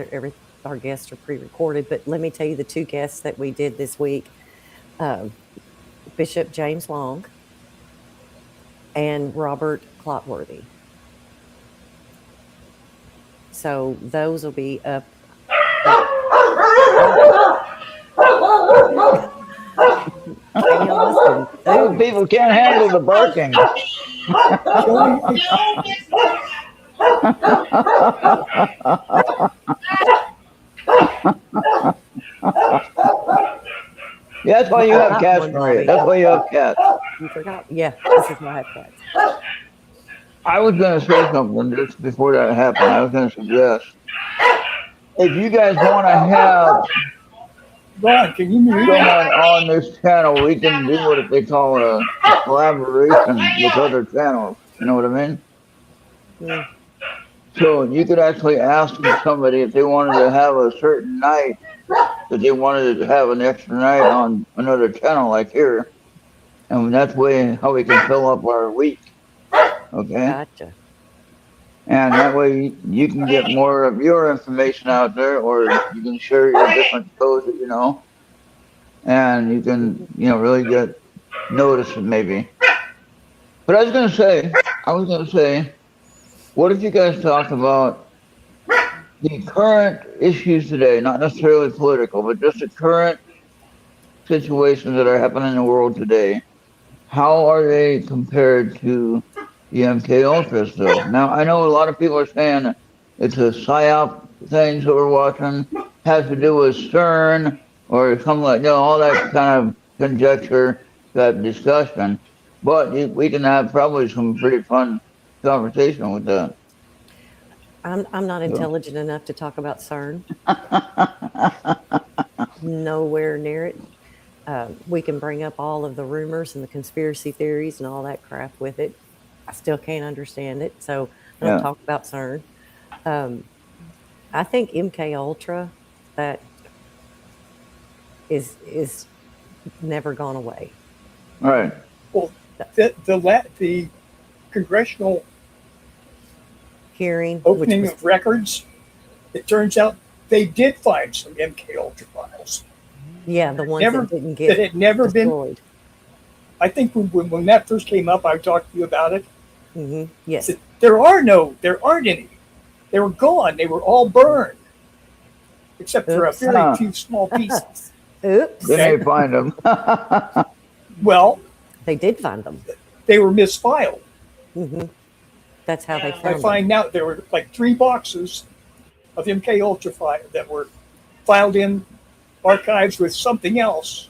Our guests are pre-recorded, but let me tell you the two guests that we did this week: Bishop James Long and Robert Clotworthy. So those will be up. Those people can't handle the barking. Yeah, that's why you have cats, Maria. That's why you have cats. You forgot? Yeah, this is why I have cats. I was going to say something just before that happened. I was going to suggest, if you guys want to have Ron, can you mute? someone on this channel, we can do what they call a collaboration with other channels. You know what I mean? Mm. So you could actually ask somebody if they wanted to have a certain night, that they wanted to have an extra night on another channel like here. And that's how we can fill up our week. Okay? Gotcha. And that way you can get more of your information out there, or you can share your different shows that you know. And you can, really get noticed maybe. But I was going to say, what if you guys talk about the current issues today, not necessarily political, but just the current situations that are happening in the world today? How are they compared to the MK Ultra stuff? Now, I know a lot of people are saying it's a PSYOP things that we're watching, has to do with CERN or something like all that kind of conjecture, that discussion. But we can have probably some pretty fun conversation with that. I'm not intelligent enough to talk about CERN. Nowhere near it. We can bring up all of the rumors and the conspiracy theories and all that crap with it. I still can't understand it, so I don't talk about CERN. I think MK Ultra, that is never gone away. All right. Well, the congressional Hearing, opening of records, it turns out they did find some MK Ultra files. Yeah, the ones that didn't get that had never destroyed. been. I think when that first came up, I talked to you about it. Mm-hmm. Yes. There aren't any. They were gone. They were all burned, except for a very few small pieces. Oops. Then they find them. Well, they did find them. They were misfiled. Mm-hmm. That's how they found I find out there were like 3 boxes of MK Ultra file that were filed in archives with something else.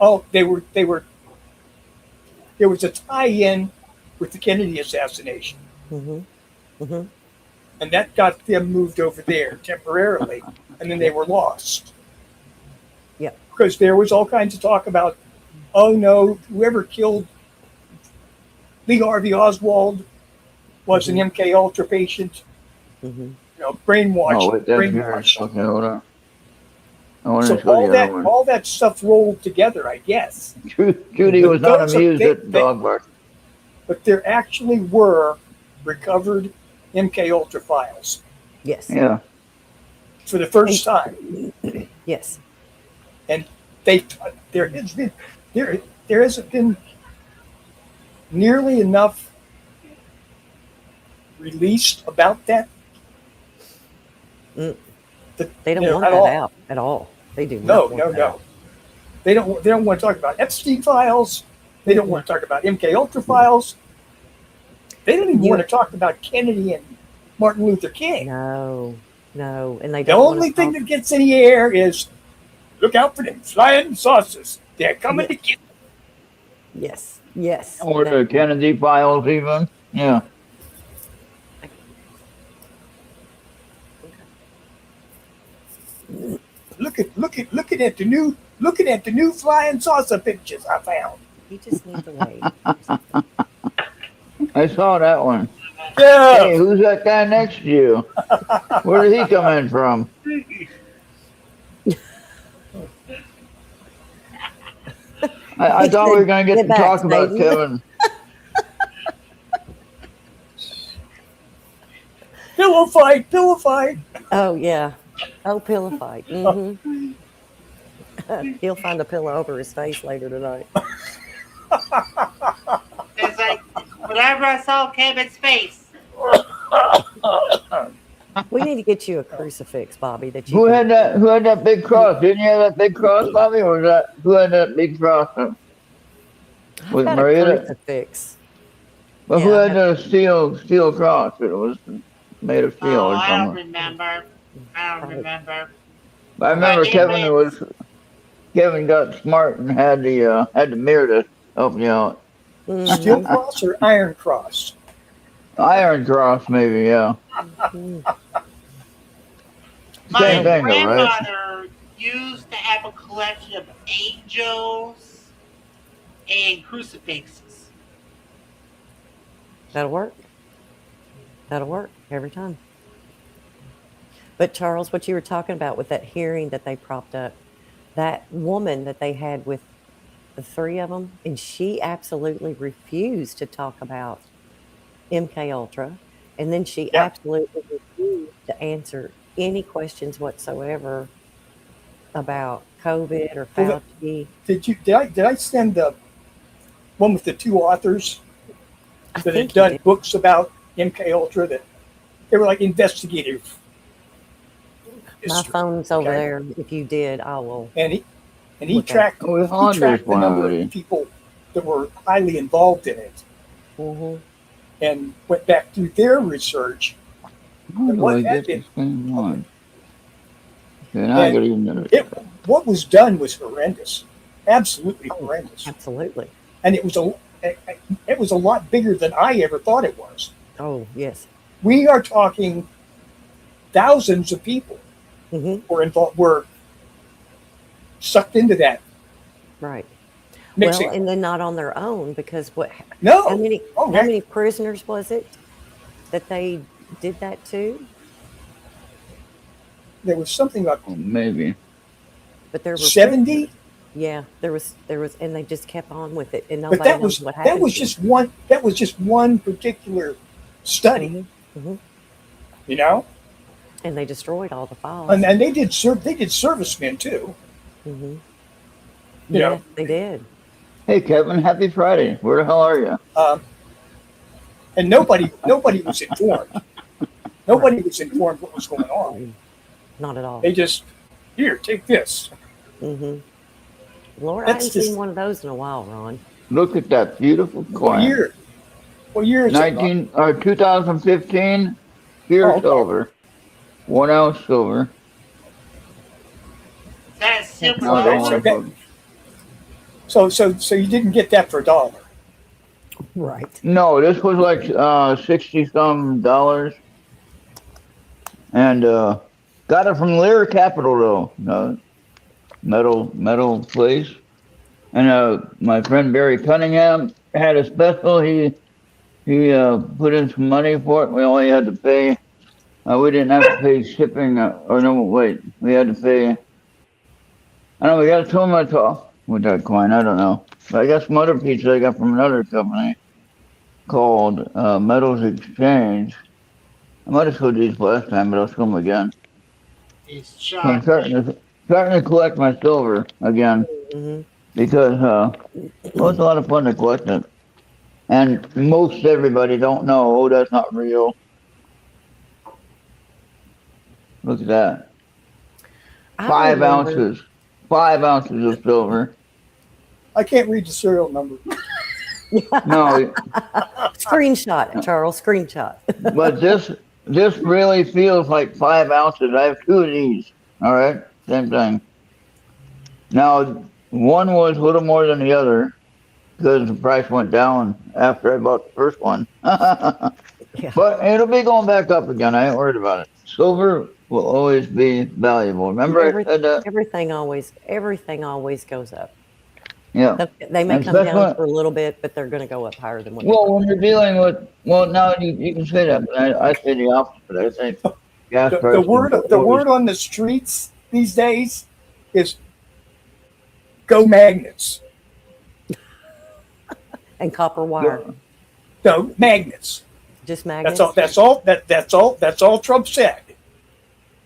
Oh, there was a tie-in with the Kennedy assassination. Mm-hmm. Mm-hmm. And that got them moved over there temporarily, and then they were lost. Yeah. Because there was all kinds of talk about, oh no, whoever killed Lee Harvey Oswald was an MK Ultra patient. Mm-hmm. Brainwashed. Oh, wait, that's yours. Okay, hold on. I want So to show you that one. all that stuff rolled together, I guess. Judy was not amused at the they- dog bark. But there actually were recovered MK Ultra files Yes. Yeah. for the first time. Yes. And there hasn't been nearly enough released about that. They don't want at that all. out at all. They do No, not want no, that. no. They don't want to talk about Epstein files. They don't want to talk about MK Ultra files. They don't even want to talk about Kennedy and Martin Luther King. No, no, and they The don't want only to thing talk. that gets in the air is look out for them flying saucers. They're coming to get. Yes, yes. Or the Kennedy files, even. Yeah. Looking at the new flying saucer pictures I found. You just need to wait. I saw that one. Yeah. Hey, who's that guy next to you? Where did he come in from? I thought we were going to get Get to back, talk about Satan. Kevin. Pillow fight. Oh yeah. Oh, pillow fight. Mm-hmm. He'll find a pillow over his face later tonight. It's like whenever I saw Kevin's face. We need to get you a crucifix, Bobby. That you Who can- had that big cross? Didn't you have that big cross, Bobby? Or was that who had that big cross? Was got a Maria? crucifix. But who Yeah, I had the steel cross? It was made of steel Oh, or I don't something. remember. I don't remember. I remember But Kevin got smart and had the mirror to help you out. Mhm. Steel cross or iron cross? Iron cross, maybe, yeah. My Same thing, though, right? grandmother used to have a collection of angels and crucifixes. That'll work. That'll work every time. But Charles, what you were talking about with that hearing that they propped up, that woman that they had with the three of them, and she absolutely refused to talk about MK Ultra, and then she Yeah. absolutely refused to answer any questions whatsoever about COVID or Well, Fauci. Did I send the one with the two authors I that had think you done did. books about MK Ultra that they were like investigative? My history, phone's over okay? there. If you did, I will. And he Look at tracked Oh, we he found tracked this the one number already. of people that were highly involved in it Hmm. and went back through their research. How do what I had get the been- same one? Okay, now I And gotta even What was done was horrendous, absolutely Oh, horrendous, absolutely. and it was a lot bigger than I ever thought it was. Oh, yes. We are talking thousands of people Hmm. were sucked into that Right. mixing. Well, and then not on their own because how no, many oh, how heck, many prisoners was it that they did that to? there was something like maybe. But there were 70, Yeah, there was, and they just kept on with it, and but nobody that knows was what happened. that was just one particular study, Hmm. you know. And they destroyed all the files. And they did servicemen too. Hmm. You know. Yeah, they did. Hey, Kevin, happy Friday. Where the hell are you? And nobody was informed. Nobody was informed what was going on. Not at all. They just, here, take this. Hmm. Lord, That's I haven't just- seen one of those in a while, Ron. Look at that beautiful coin. What year is it? 2015, pure Oh, okay. silver. 1 ounce silver. That's super No, don't so worry, that- folks. So you didn't get that for $1. Right. No, this was like 60 some dollars. And got it from Lear Capital though. Metal place. And my friend Barry Cunningham had a special. He put in some money for it. We only had to pay. We didn't have to pay shipping. Or no, wait. We had to pay. I don't know. We got so much off with that coin. I don't know. But I got some other pieces I got from another company called Metals Exchange. I might have showed these last time, but I'll show them again. He's So I'm shocked. starting to collect my silver again Hmm. because it was a lot of fun to collect it. And most everybody don't know, oh, that's not real. Look at that. I 5 remember. ounces. 5 ounces of silver. I can't read the serial number. No, Screenshot it, Charles. Screenshot. but this really feels like 5 ounces. I have 2 of these. All right, same thing. Now, one was a little more than the other because the price went down after I bought the first one. Yeah. But it'll be going back up again. I ain't worried about it. Silver will always be valuable. Remember I said that? Everything always goes up. Yeah. They may And come down especially- for a little bit, but they're going to go up higher than what. Well, when you're dealing with, well, now you can say that, but I say the opposite. I think gas The prices word will always- on the streets these days is go magnets. and copper wire, No, magnets. just magnets. That's all Trump said.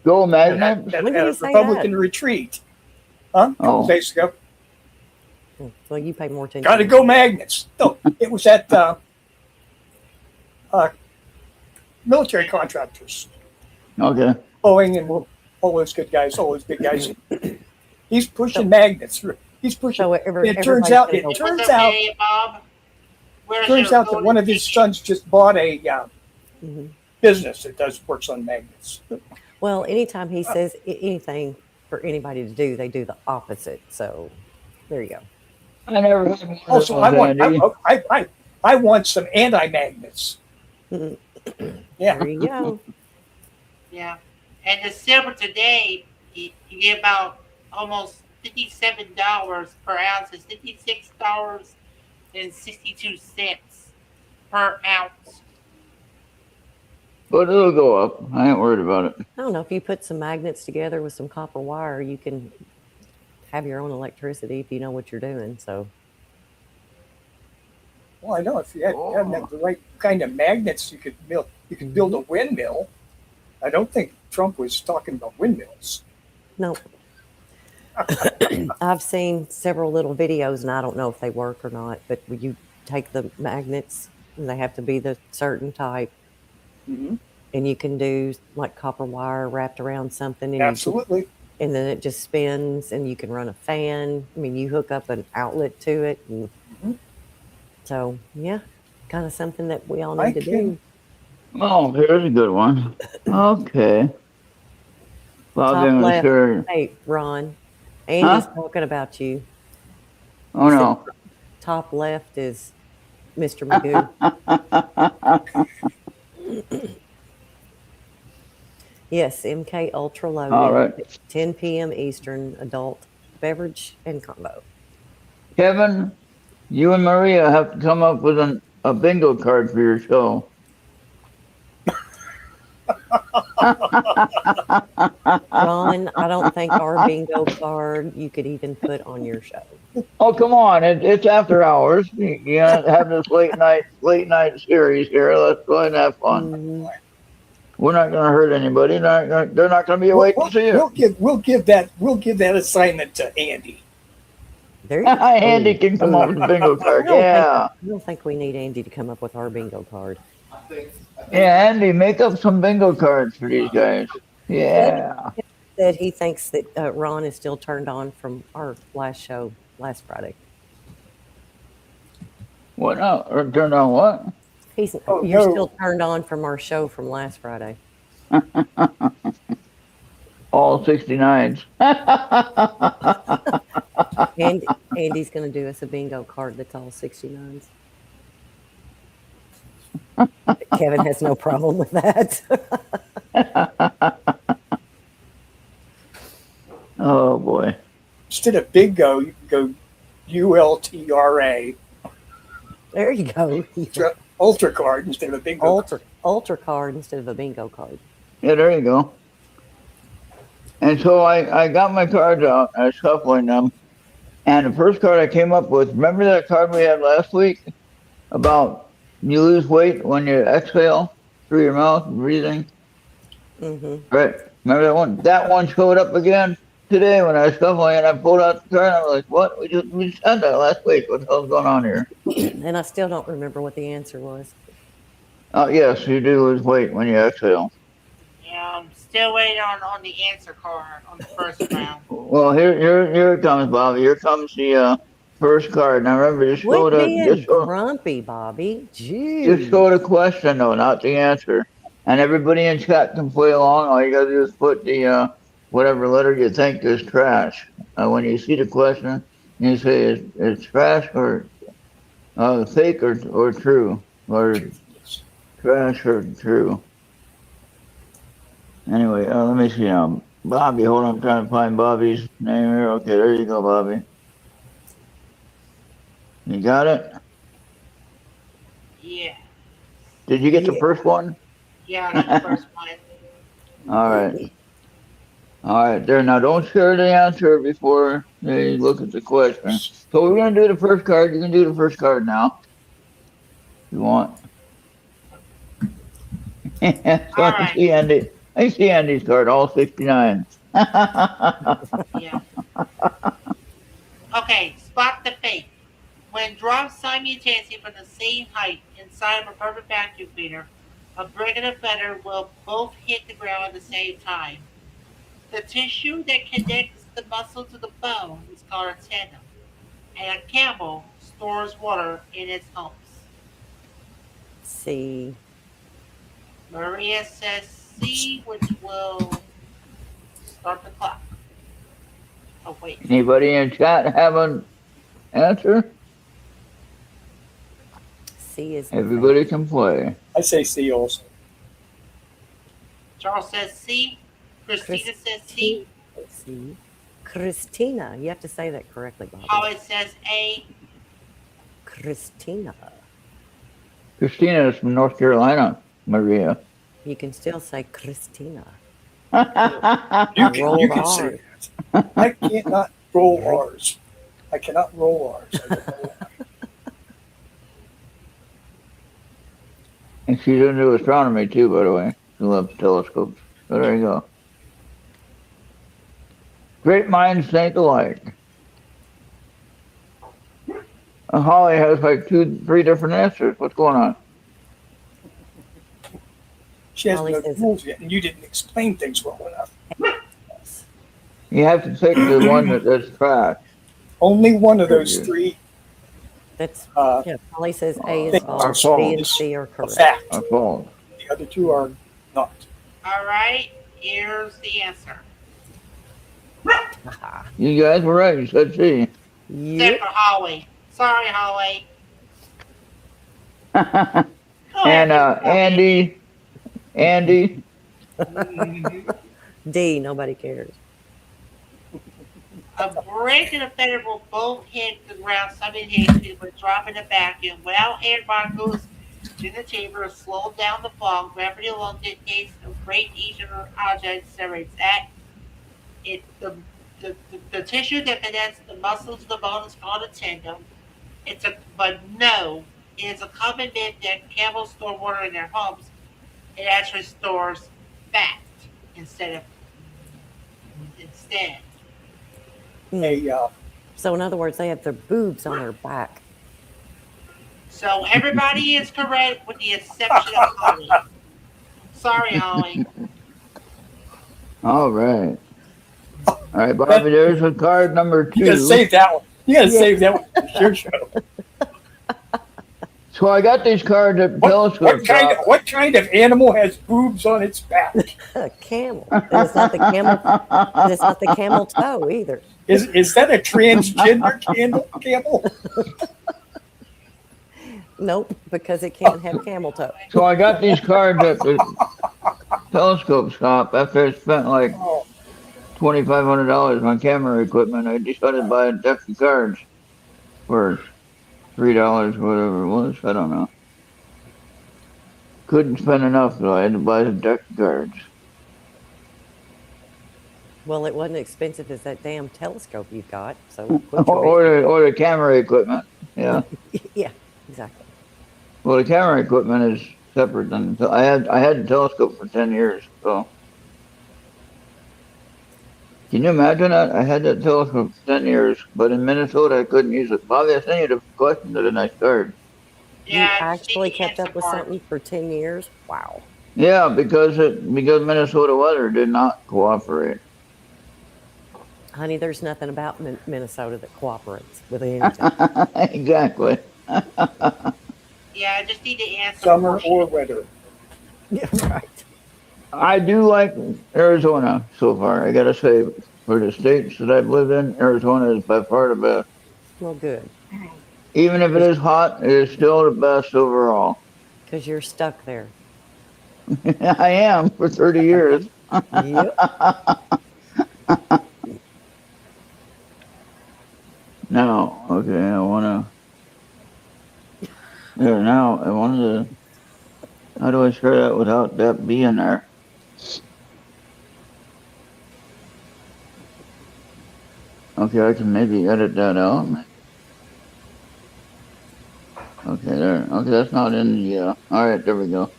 Go At magnet. When did a he say Republican that? retreat. Huh? A couple Oh. days ago. Well, you pay more attention. Got to go magnets. No, it was at military contractors, Okay. Boeing and all those good guys, all those big guys. He's pushing magnets. He's pushing. So It turns everybody's out. gonna It go- What's turns up, out. Dave, Bob? Where's Turns your out that one of his notification? sons just bought a Mhm. business that works on magnets. Well, anytime he says anything for anybody to do, they do the opposite. So there you go. I never had one of Also, those, I want Andy. I want some anti-magnets. Mhm. Yeah. There you go. Yeah. And the silver today, you get about almost $57 per ounce. It's $56.62 per ounce. But it'll go up. I ain't worried about it. I don't know if you put some magnets together with some copper wire, you can have your own electricity if you know what you're doing. So Well, I know if you had the right kind of magnets, you could build a windmill. I don't think Trump was talking about windmills. no. I've seen several little videos, and I don't know if they work or not. But when you take the magnets, and they have to be the certain type, Mm-hmm. and you can do like copper wire wrapped around something, and Absolutely. and then it just spins, and you can run a fan. I mean, you hook up an outlet to it, and Mhm. so yeah, kind of something that we all I need to can- do. Oh, here's a good one. Okay. Bob Top didn't left. sure. Hey, Ron, Andy's Huh? talking about you. Oh no. Top left is Mr. Magoo. Yes, MK Ultra Loaded. All right. 10 p.m. Eastern, adult beverage and combo. Kevin, you and Maria have to come up with a bingo card for your show. Ron, I don't think our bingo card you could even put on your show. Oh, come on. It's after hours. You have this late night series here. Let's go ahead and have fun. Mhm. We're not going to hurt anybody. They're not going to be awake to see you. We'll give that assignment to Andy. There you go. Andy can come up with a bingo card. Yeah. I don't think we need Andy to come up with our bingo card. Yeah, Andy, make up some bingo cards for these guys. Yeah. That he thinks that Ron is still turned on from our last show last Friday. What now? Or turned on what? Oh, You're no. still turned on from our show from last Friday. All 69s. And Andy's going to do us a bingo card that's all 69s. Kevin has no problem with that. Oh boy. Instead of bingo, you can go ULTRA. There you go. Ultra card instead of a bingo. Ultra card instead of a bingo card. Yeah, there you go. And so I got my cards out. I was shuffling them. And the first card I came up with, remember that card we had last week about you lose weight when you exhale through your mouth, breathing? Mm-hmm. Right. Remember that one? That one showed up again today when I was shuffling and I pulled out the card and I was like, what? We just had that last week. What the hell's going on here? And I still don't remember what the answer was. Yes, you do lose weight when you exhale. Yeah. Still waiting on the answer card on the first round. Well, here it comes, Bobby. Here comes the first card. Now remember, Quit being grumpy, Bobby. just Jeez. show the question though, not the answer. And everybody in chat can play along. All you gotta do is put the whatever letter you think is trash. When you see the question, you say it's trash or fake or true, or trash or true. Anyway, let me see now. Bobby, hold on, I'm trying to find Bobby's name here. Okay, there you go, Bobby. You got it? Yeah. Did you get the first one? Yeah, I got the first one. All right. All right, there. Now, don't share the answer before they look at the question. So we're going to do the first card. You can do the first card now. If you want. So All right. I see Andy's card, all 69. Yeah. Okay, spot the fake. When dropped simultaneously from the same height inside of a perfect vacuum cleaner, a brick and a feather will both hit the ground at the same time. The tissue that connects the muscle to the bone is called a tendon, and a camel stores water in its humps. C. Maria says C, which will start the clock. Oh, wait. Anybody in chat have an answer? C is Everybody can play. I say C also. Charles says C. Christina says C. C. Christina. You have to say that correctly, Bobby. Holly says A. Christina. Christina is from North Carolina, Maria. You can still say Christina. You Roll can say that. I cannot roll R's. I cannot roll R's. I don't know why. And she's into astronomy too, by the way. She loves telescopes. So there you go. Great minds think alike. Holly has like 2-3 different answers. What's going on? She has Holly no says- rules yet, and you didn't explain things well enough. You have to pick the one that's trash. Only one of those three That's uh, yeah. Polly says A is Things are false. B and false. C are a correct. fact. Are false. The other two are not. All right, here's the answer. Haha. You guys were right. You said C. Except Yep. for Holly. Sorry, Holly. Go And ahead, Andy, D. Nobody cares. A brick and a feather will both hit the ground simultaneously when dropping a vacuum. Without air molecules in the chamber, slow down the fall. Gravity alone dictates the rate each object separates at it. The tissue that connects the muscles to the bone is called a tendon. It is a common myth that camels store water in their humps. It actually stores fat instead. So in other words, they have their boobs on their back. So everybody is correct with the exception of Holly. Sorry, Holly. all right. All right, Bobby, there's a card number 2. You gotta save that one. You gotta save that one for your show. So I got these cards at the telescope shop. What kind of animal has boobs on its back? A camel. And it's not the camel. And it's not the camel toe either. Is that a transgender camel? Nope, because it can't have camel toe. So I got these cards at the telescope shop after I spent like Oh, $2,500 on camera equipment. I decided to buy a deck of cards for $3, whatever it was. I don't know. Couldn't spend enough, so I had to buy the deck of cards. Well, it wasn't expensive as that damn telescope you've got. So quit your Or the camera equipment. Yeah. yeah, exactly. Well, the camera equipment is separate than I had the telescope for 10 years. So can you imagine that? I had that telescope for 10 years, but in Minnesota I couldn't use it. Bobby, I sent you the question to the next card. Yeah, you actually she kept answered up with part. something for 10 years? Wow. Yeah, because Minnesota weather did not cooperate. Honey, there's nothing about Minnesota that cooperates with anything. Exactly. Yeah, I just need to answer Summer portion. or winter. Yeah, right. I do like Arizona so far. I gotta say, for the states that I've lived in, Arizona is by far the best. Well, good. Even if it is hot, it is still the best overall. Because you're stuck there. I am for 30 years. Yep. Now, okay, I wanna. There, now I wanted to. How do I share that without that being there? Okay, I can maybe edit that out. Okay, there. Okay, that's not in the. All right, there we go.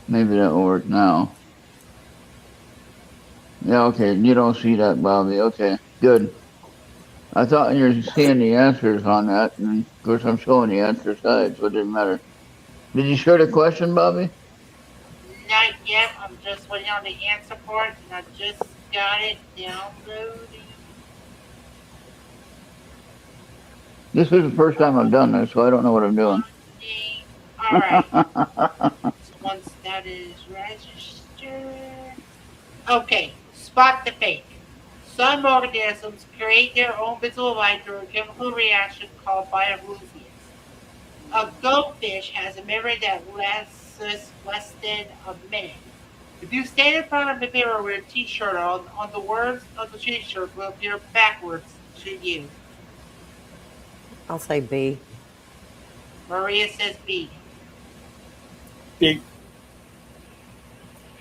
Maybe that will work now. Yeah, okay. You don't see that, Bobby. Okay, good. I thought you were seeing the answers on that, and of course I'm showing the answer side, so it didn't matter. Did you share the question, Bobby? Not yet. I'm just waiting on the answer part, and I just got it downloading. This is the first time I've done this, so I don't know what I'm doing. All right. So once that is registered. Okay, spot the fake. Some organisms create their own visible light through a chemical reaction called bioluminescence. A goldfish has a memory that lasts less than a minute. If you stand in front of a mirror with a t-shirt on the words of the t-shirt will appear backwards to you. I'll say B. Maria says B. Big.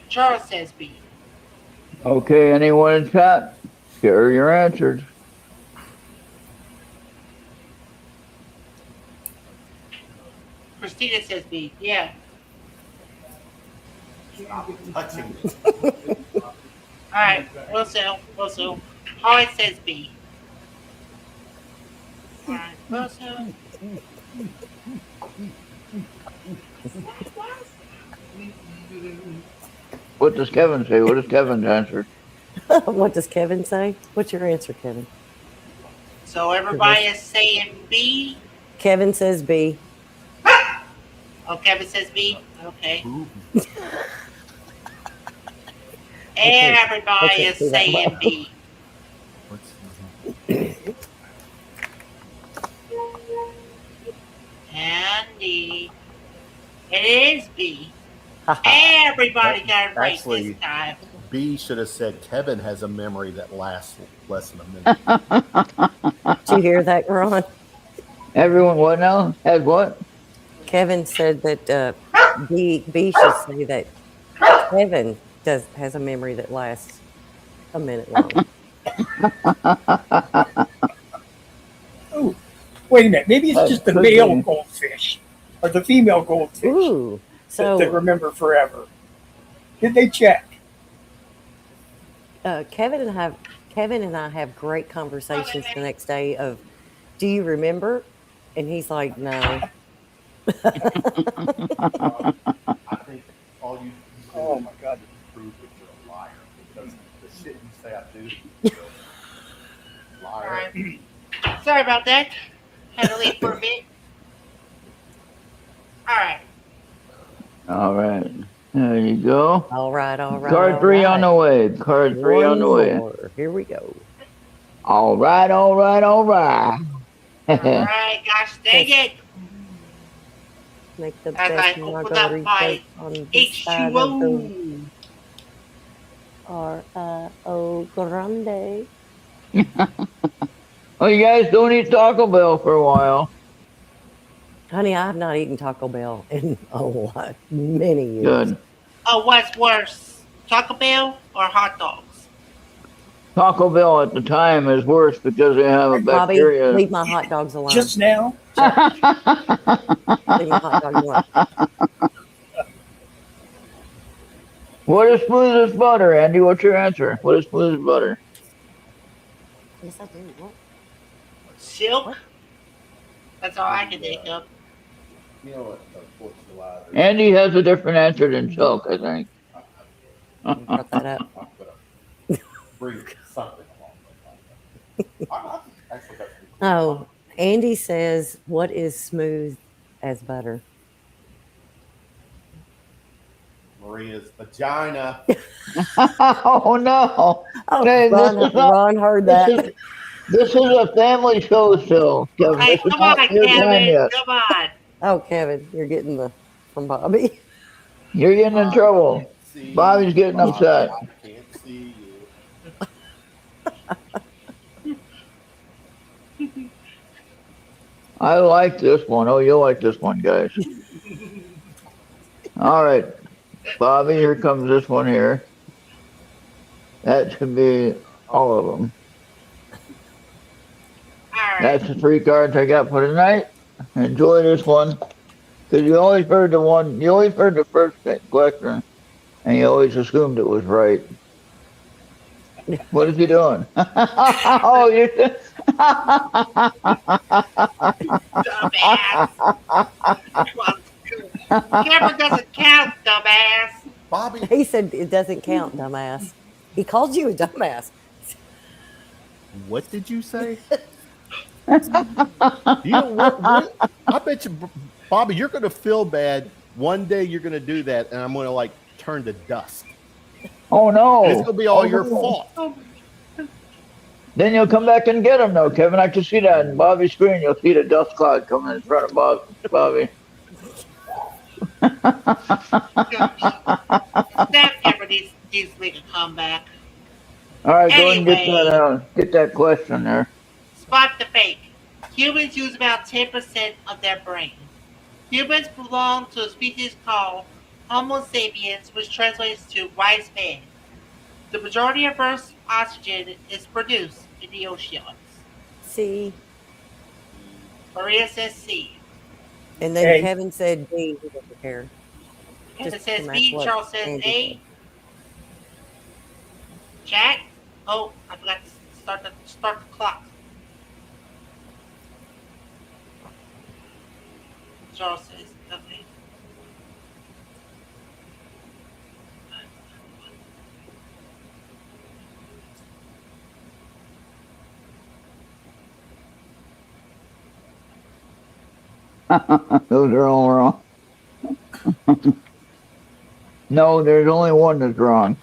Charles says B. Okay, anyone in chat? Share your answers. Christina says B. Yeah. Touching. All right. Wilson. Holly says B. All right. Wilson. What does Kevin say? What is Kevin's answer? What does Kevin say? What's your answer, Kevin? So everybody is saying B. Kevin says B. Oh, Kevin says B. Okay. Everybody is saying B. Andy. It is B. Everybody got it right Actually, this time. B should have said Kevin has a memory that lasts less than a minute. Did you hear that, Ron? Everyone what now? Has what? Kevin said that B should say that Kevin has a memory that lasts a minute long. Oh, wait a minute. Maybe it's just the could male be. goldfish or the female goldfish Ooh, that they so remember forever. Did they check? Kevin and I have great conversations the next day of, do you remember? And he's like, no. I think all you Oh my God. prove that you're a liar because the shit you say I do. All Liar. right. Sorry about that. Had to leave for a bit. All right. All right. There you go. All right. Card three on the way. Card three on the way. More. Here we go. All right. All right. Gosh dang it. Make the As I best open up my on this side of the H2O. R-O Grande. Oh, you guys don't eat Taco Bell for a while. Honey, I have not eaten Taco Bell in many years. Good. Oh, what's worse? Taco Bell or hot dogs? Taco Bell at the time is worse because they have a Bobby, bacteria. leave my hot dogs alone. Just now? Leave my hot dogs alone. What is smooth as butter, Andy? What's your answer? What is smooth as butter? Yes, I do. What? Silk? What? That's all I can think of. You know what? The 4th of July. Andy has a different answer than Chuck, I think. Brought that up. I'm gonna bring something along. I actually got some cool Oh, Andy says, "What is smooth as butter?" Maria's vagina. Oh no! Oh, Hey, this Ron, is not. Ron heard that. This is a family show still, Kevin. Hey, This is come on, not your time Kevin. yet. Come on. Oh, Kevin, you're getting the from Bobby. You're getting in trouble. Can't see Bobby's getting Bobby, upset. I can't see you. I like this one. Oh, you'll like this one, guys. All right, Bobby, here comes this one here. That should be all of them. All right. That's the 3 cards I got for tonight. Enjoy this one. Because you always heard the first question, and you always assumed it was right. What is he doing? Oh, you're. Dumbass. Kevin doesn't count, dumbass. Bobby, He said it doesn't count, dumbass. He called you a dumbass. what did you say? You know what? I bet you, Bobby, you're going to feel bad. One day you're going to do that, and I'm going to like turn to dust. Oh no! And it's going to be all Oh, your no. fault. Then you'll come back and get him, though, Kevin. I can see that in Bobby's screen. You'll see the dust cloud coming in front of Bobby. Snap Kevin needs to make a comeback. All right, go and Anyway. get that question there. Spot the fake. Humans use about 10% of their brain. Humans belong to a species called Homo sapiens, which translates to wise man. The majority of Earth's oxygen is produced in the oceans. C. Maria says C. And then Hey. Kevin said D. He doesn't care. Kevin Just says to B. match what Charles says Andy A. said. Jack? Oh, I forgot to start the clock. Charles says okay. Those are all wrong. No, there's only one that's wrong.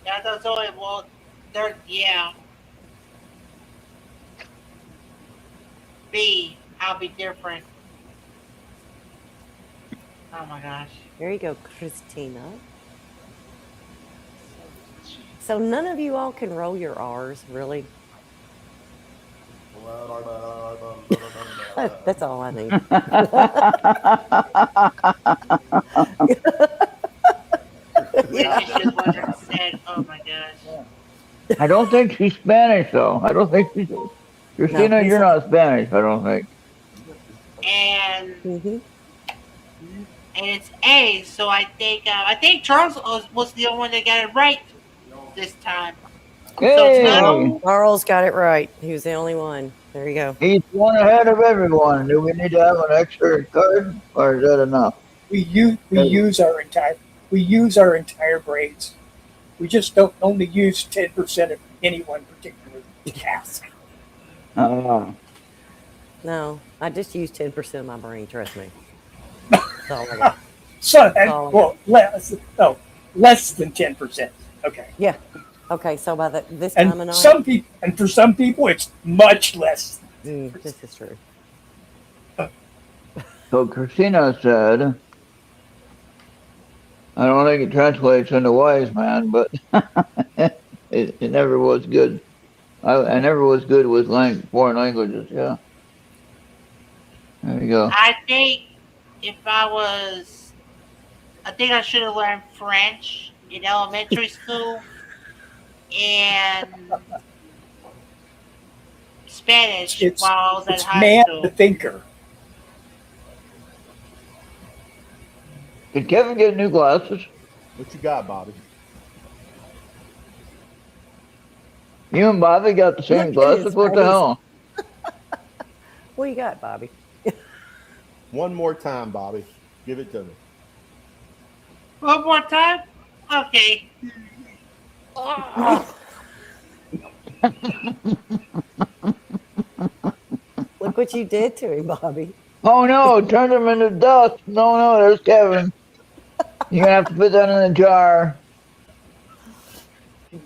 Yeah, that's only well. There, yeah. B. I'll be different. Oh my gosh. There you go, Christina. So none of you all can roll your R's, really? That's all I need. Yeah, she should 100%. Oh my gosh. I don't think she's Spanish, though. I don't think she's. Christina, he's you're not. not Spanish, I don't think. And Mhm. it's A. So I think Charles was the only one that got it right this time. Hey! not- Charles got it right. He was the only one. There you go. He's one ahead of everyone. Do we need to have an extra card, or is that enough? We use our entire brains. We just don't only use 10% of any one particular task. No, I just used 10% of my brain. Trust me. That's all I got. So, Oh. well, less than 10%. Okay. Yeah. Okay. So by this And time of night, for some people, it's much less. this is true. So Christina said, I don't think it translates into wise man, but it never was good. I never was good with foreign languages, yeah. There you go. I think I think I should have learned French in elementary school and Spanish while I was at It's high man school. the thinker. Did Kevin get new glasses? What you got, Bobby? You and Bobby got the same Look at his glasses? What the face. hell? What you got, Bobby? One more time, Bobby. Give it to me. One more time? Okay. Look what you did to him, Bobby. Oh no, turned him into dust. No, there's Kevin. You're gonna have to put that in a jar. I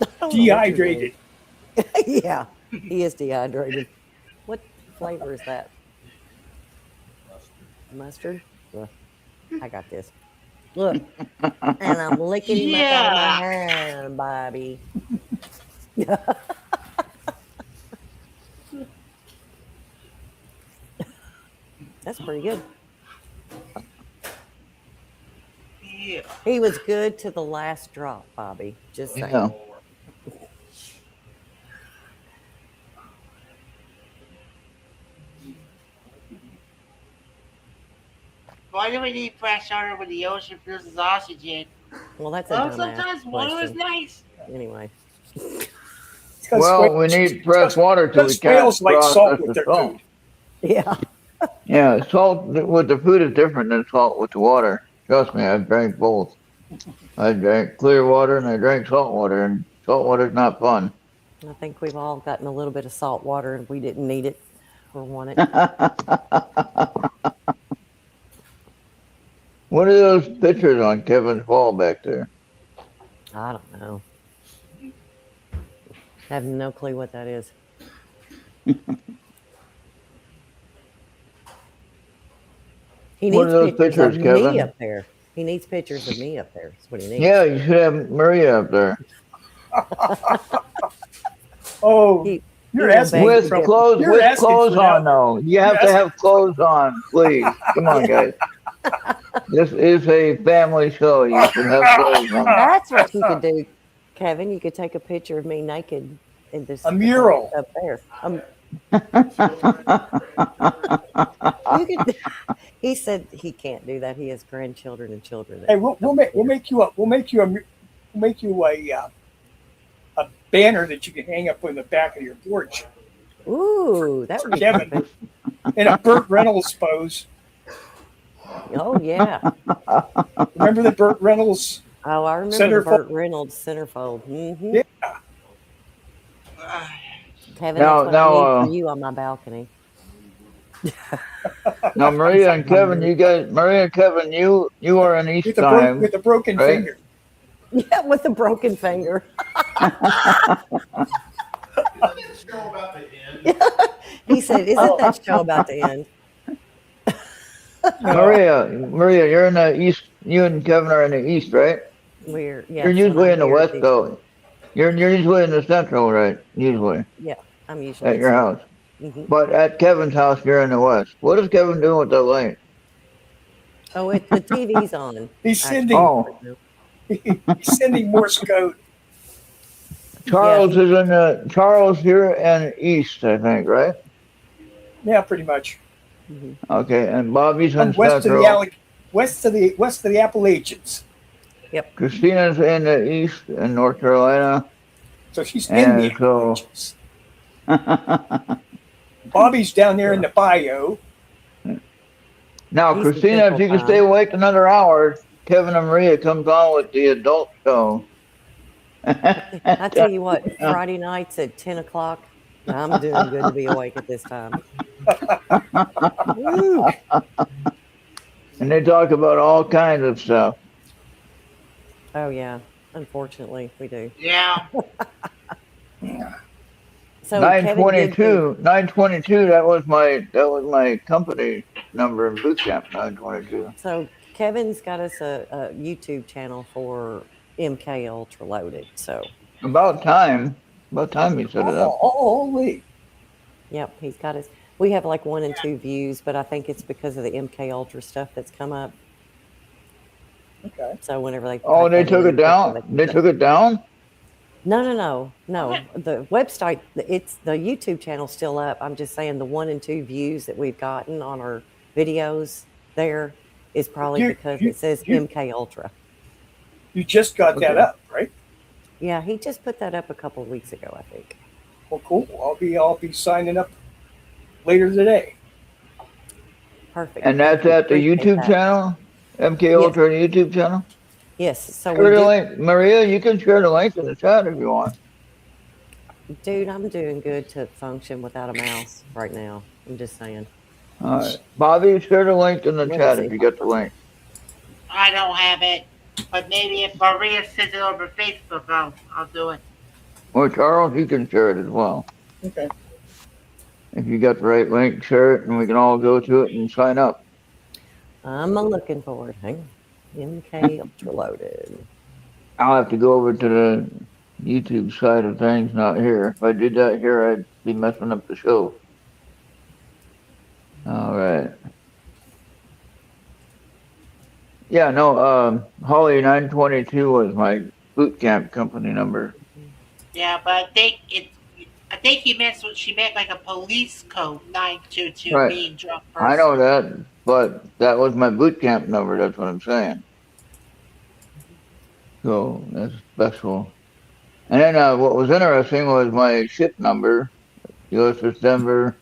don't know what you're Dehydrated. doing. Yeah, he is dehydrated. What flavor is that? Mustard? Look, I got this. Look, and I'm licking him up out of my hand, Bobby. That's pretty good. Yeah. He was good to the last drop, Bobby. Just saying. Yeah. Why do we need fresh water when the ocean produces oxygen? Well, that's a Well, dumbass sometimes water is question. nice. Anyway, Because Well, we whales- need fresh water till we because can't whales like salt process with the their salt. food. yeah. Yeah, salt with the food is different than salt with the water. Trust me, I've drank both. I drank clear water and I drank salt water, and salt water's not fun. I think we've all gotten a little bit of salt water and we didn't need it or want it. What are those pictures on Kevin's wall back there? I don't know. I have no clue what that is. He What needs are those pictures pictures, of Kevin? me up there. He needs pictures of me up there. That's what he needs. Yeah, you should have Maria up there. Oh, He- you're he will asking beg With to for differ. clothes, You're with asking clothes for on that. though. You have to have clothes on, please. Come on, guys. This is a family show. You should have clothes on. That's what you could do, Kevin. You could take a picture of me naked and just A mural. up there. You could, he said he can't do that. He has grandchildren and children. that Hey, we'll make you a banner that you can hang up on the back of your porch Ooh, that would be Kevin. perfect. in a Burt Reynolds pose. Oh yeah. Remember the Burt Reynolds? Oh, I remember Centerfold. the Burt Reynolds centerfold. Mm-hmm. Yeah. Kevin, Now- that's what now, I need for you on my balcony. Now, Maria and Kevin, you are in East With time. a broken right? finger. Yeah, with a broken finger. He said, "Isn't that show about to end?" Maria, you're in the East. You and Kevin are in the East, right? We're You're usually in the West, though. You're usually in the Central, right? Usually Yeah, I'm usually at your house. hmm But at Kevin's house, you're in the West. What is Kevin doing with the light? Oh, the TV's on. He's actually. sending Oh, he's sending Morse code. Charles is in the Charles here and East, I think, right? Yeah, pretty much. Mhm. Okay, and Bobby's in West of Central. the west of the Appalachians. Christina's in the East in North Carolina. So she's in the And so, Appalachians. Bobby's down there in the bio. now, He's in Christina, if Central you can Time. stay awake another hour, Kevin and Maria comes on with the adult show. I tell you what, Friday nights at 10 o'clock, I'm doing good to be awake at this time. Woo. And they talk about all kinds of stuff. Oh yeah, unfortunately we do. Yeah. So Kevin did the- 922, that was my company number in boot camp, 922. So Kevin's got us a YouTube channel for MK Ultra Loaded. So About time you set it up. Holy. yep, he's got us. We have like 1 and 2 views, but I think it's because of the MK Ultra stuff that's come up. Okay. So whenever they Oh, type they that took in, it down? They took it down? No. The website, it's the YouTube channel's still up. I'm just saying the 1 and 2 views that we've gotten on our videos there is probably because it says MK Ultra. You just got that Okay. up, right? Yeah, he just put that up a couple of weeks ago, I think. Well, cool. I'll be signing up later today. Perfect. And that's at the Appreciate YouTube that. channel? MK Ultra YouTube channel? Yes. So we Share the do, link. Maria, you can share the link in the chat if you want. dude, I'm doing good to function without a mouse right now. I'm just saying. All right. Bobby, share the link in the Let me chat see if if you I get the link. I don't have it, but maybe if Maria sends it over Facebook, I'll do it. Or Charles, you can share it as well. Okay. If you got the right link, share it, and we can all go to it and sign up. I'm looking for it. Hang on. MK Ultra loaded. I'll have to go over to the YouTube side of things, not here. If I did that here, I'd be messing up the show. All right. Yeah, no, Holly 922 was my boot camp company number. Yeah, but I think she meant like a police code 922 Right. being drunk person. I know that, but that was my boot camp number. That's what I'm saying. So that's special. And then what was interesting was my ship number, USS Denver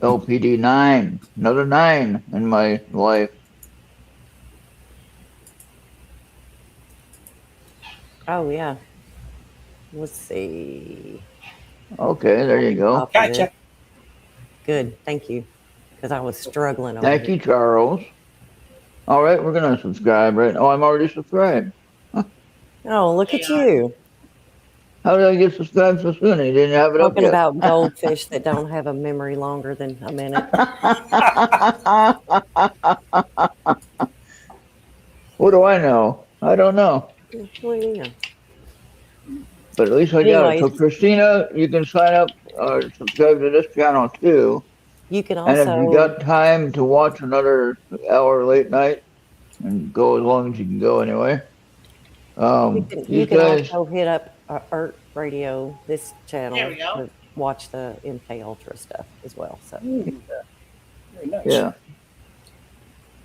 LPD 9. Another 9 in my life. Oh yeah. Let's see. Okay, there you go. Gotcha. Good. Thank you. Because I was struggling over Thank here. you, Charles. All right, we're going to subscribe, right? Oh, I'm already subscribed. Oh, look at you. How did I get subscribed so soon? You didn't have it up Talking yet. about goldfish that don't have a memory longer than a minute. What do I know? I don't know. Well, yeah. But at least I got it. So Anyways. Christina, you can sign up or subscribe to this channel too. You can And if you also got time to watch another hour late night, and go as long as you can go anyway. you These can guys, also hit up ERRT Radio, this channel, There we go. to watch the MK Ultra stuff as well. So Very nice. yeah.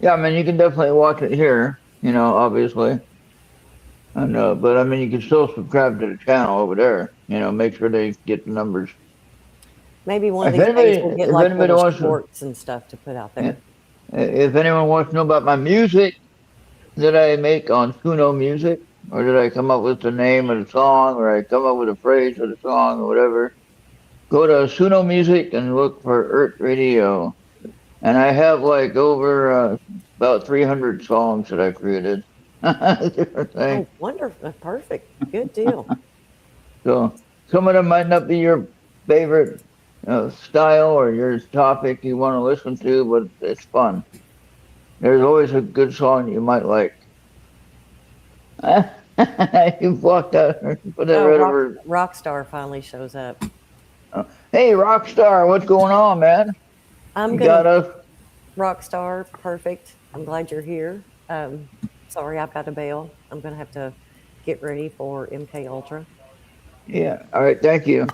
Yeah, I mean, you can definitely watch it here, obviously. And, but I mean, you can still subscribe to the channel over there, make sure they get the numbers. maybe one of If these days we'll anybody- get if like anybody little wants to- shorts and stuff to put out there. If anyone wants to know about my music that I make on Suno Music, or did I come up with the name of the song, or I come up with a phrase of the song, or whatever, go to Suno Music and look for ERRT Radio. And I have like over about 300 songs that I created. Different things. Oh, wonderful. Perfect. Good deal. So some of them might not be your favorite style or your topic you want to listen to, but it's fun. There's always a good song you might like. You blocked out. Put that right over. Rockstar finally shows up. Hey, Rockstar, what's going on, man? I'm You gonna got us? Rockstar. Perfect. I'm glad you're here. Sorry, I've got to bail. I'm gonna have to get ready for MK Ultra. Yeah. All right. Thank you.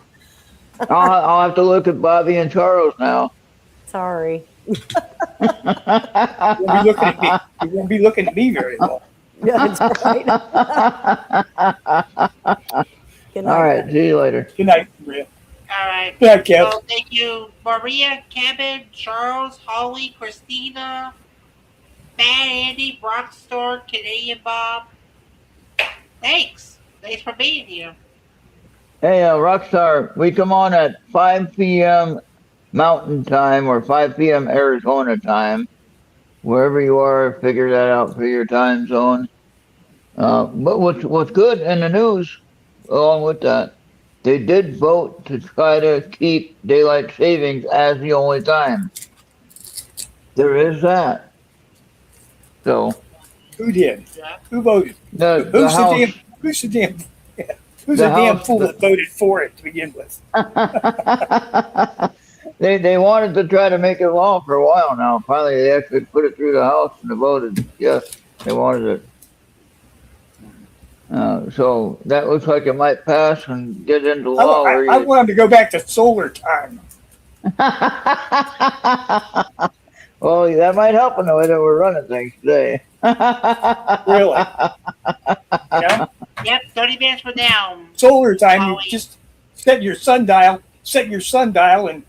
I'll have to look at Bobby and Charles now. Sorry. You won't be looking at me. You won't be looking at me very long. Yeah, that's right. Good night. All right. See you later. Good night, Maria. All right. Good night, Kev. So thank you, Maria, Kevin, Charles, Holly, Christina, Matt, Andy, Rockstar, Canadian Bob. Thanks. Thanks for being here. Hey, Rockstar, we come on at 5 p.m. Mountain Time or 5 p.m. Arizona time. Wherever you are, figure that out for your time zone. But what's good in the news, along with that, they did vote to try to keep daylight savings as the only time. There is that. So Who did? Yeah. Who voted? the Who's the House. damn? Who's the damn? Yeah. Who's The the damn House- fool that voted for it to begin with? They wanted to try to make it law for a while now. Finally, they actually put it through the House and they voted yes. They wanted it. So that looks like it might pass and get into law. where I you- want him to go back to solar time. Well, that might help in the way that we're running things today. Really? Yeah. Yep, 30 minutes from now. Solar time. You Holly. just set your sundial. Set your sundial and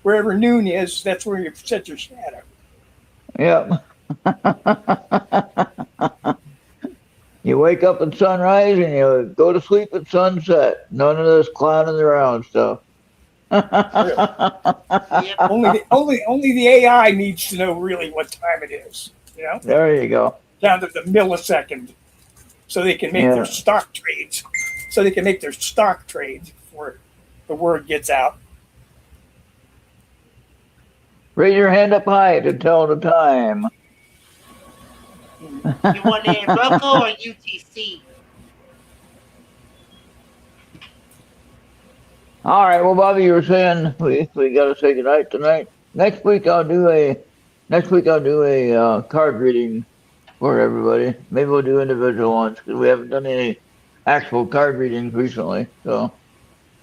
Wherever noon is, that's where you set your shadow. Yep. You wake up at sunrise and you go to sleep at sunset. None of this clowning around stuff. Only the AI needs to know really what time it is. You know, There you go. down to the millisecond, so they can make Yeah. their stock trades. So they can make their stock trades before the word gets out. Raise your hand up high to tell the time. You want a Roku or UTC? All right. Well, Bobby, you were saying we got to say goodnight tonight. Next week I'll do a card reading for everybody. Maybe we'll do individual ones because we haven't done any actual card readings recently. So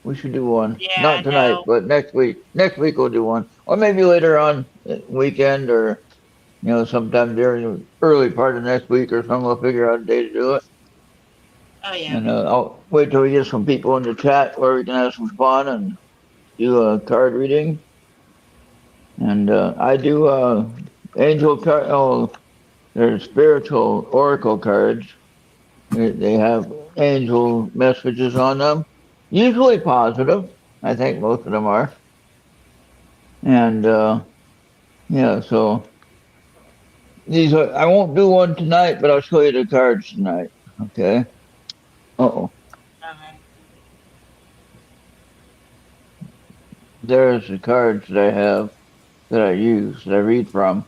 we should do one. Yeah, Not I tonight, know. but next week. Next week we'll do one, or maybe later on weekend, or sometime during the early part of next week or something. We'll figure out a day to do it. Oh yeah. And I'll wait till we get some people in the chat where we can have some fun and do a card reading. And I do angel card. Oh, they're spiritual oracle cards. They have angel messages on them, usually positive. I think most of them are. And yeah, so these are. I won't do one tonight, but I'll show you the cards tonight. Okay. Uh-oh. There's the cards that I have, that I use, that I read from.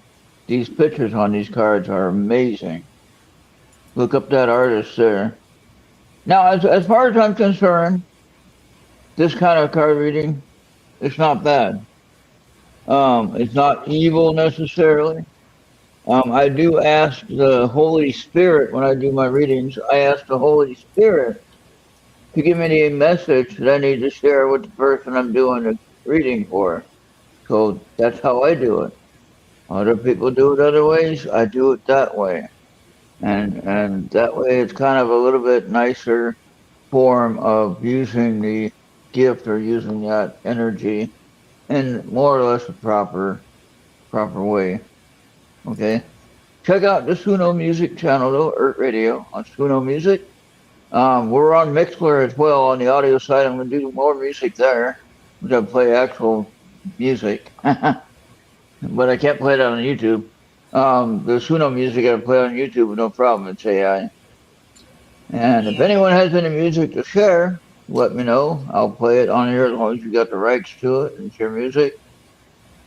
These pictures on these cards are amazing. Look up that artist there. Now, as far as I'm concerned, this kind of card reading, it's not bad. It's not evil necessarily. I do ask the Holy Spirit when I do my readings. I ask the Holy Spirit to give me a message that I need to share with the person I'm doing the reading for. So that's how I do it. Other people do it other ways. I do it that way. And that way it's kind of a little bit nicer form of using the gift or using that energy in more or less a proper way. Okay. Check out the Suno Music channel though, ERRT Radio on Suno Music. We're on Mixler as well on the audio side. I'm gonna do more music there. I'm gonna play actual music. But I can't play that on YouTube. The Suno Music I play on YouTube with no problem. It's AI. And if anyone has any music to share, let me know. I'll play it on here as long as you got the rights to it and share music.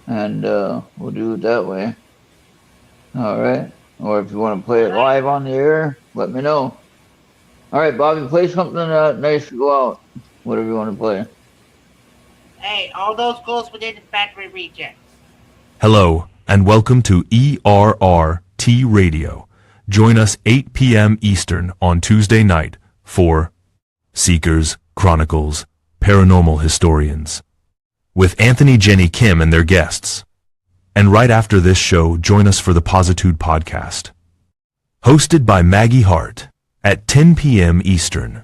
And we'll do it that way. All right. Or if you want to play it live on the air, let me know. All right, Bobby, play something nice to go out. Whatever you want to play. Hey, all those goes within the factory rejects. Hello, and welcome to ERRT Radio. Join us 8 p.m. Eastern on Tuesday night for Seekers, Chronicles, Paranormal Historians with Anthony, Jenny, Kim, and their guests. And right after this show, join us for the Positude Podcast, hosted by Maggie Hart at 10 p.m. Eastern.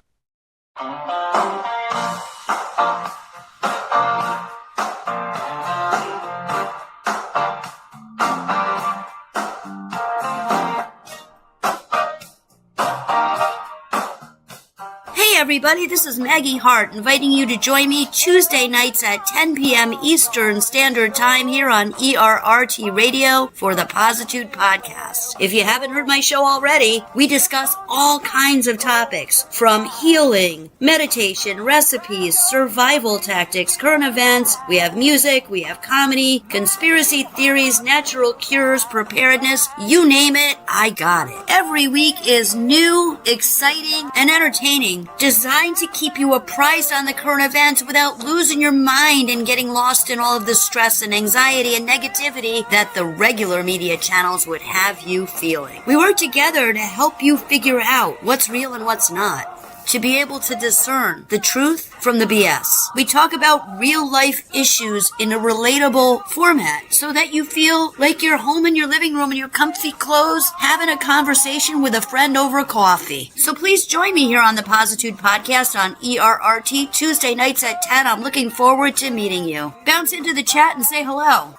Hey everybody, this is Maggie Hart inviting you to join me Tuesday nights at 10 p.m. Eastern Standard Time here on ERRT Radio for the Positude Podcast. If you haven't heard my show already, we discuss all kinds of topics from healing, meditation, recipes, survival tactics, current events. We have music, we have comedy, conspiracy theories, natural cures, preparedness, you name it, I got it. Every week is new, exciting, and entertaining, designed to keep you apprised on the current events without losing your mind and getting lost in all of the stress and anxiety and negativity that the regular media channels would have you feeling. We work together to help you figure out what's real and what's not. to be able to discern the truth from the BS. We talk about real life issues in a relatable format so that you feel like you're home in your living room in your comfy clothes having a conversation with a friend over coffee. So please join me here on the Positude Podcast on ERRT Tuesday nights at 10. I'm looking forward to meeting you. Bounce into the chat and say hello.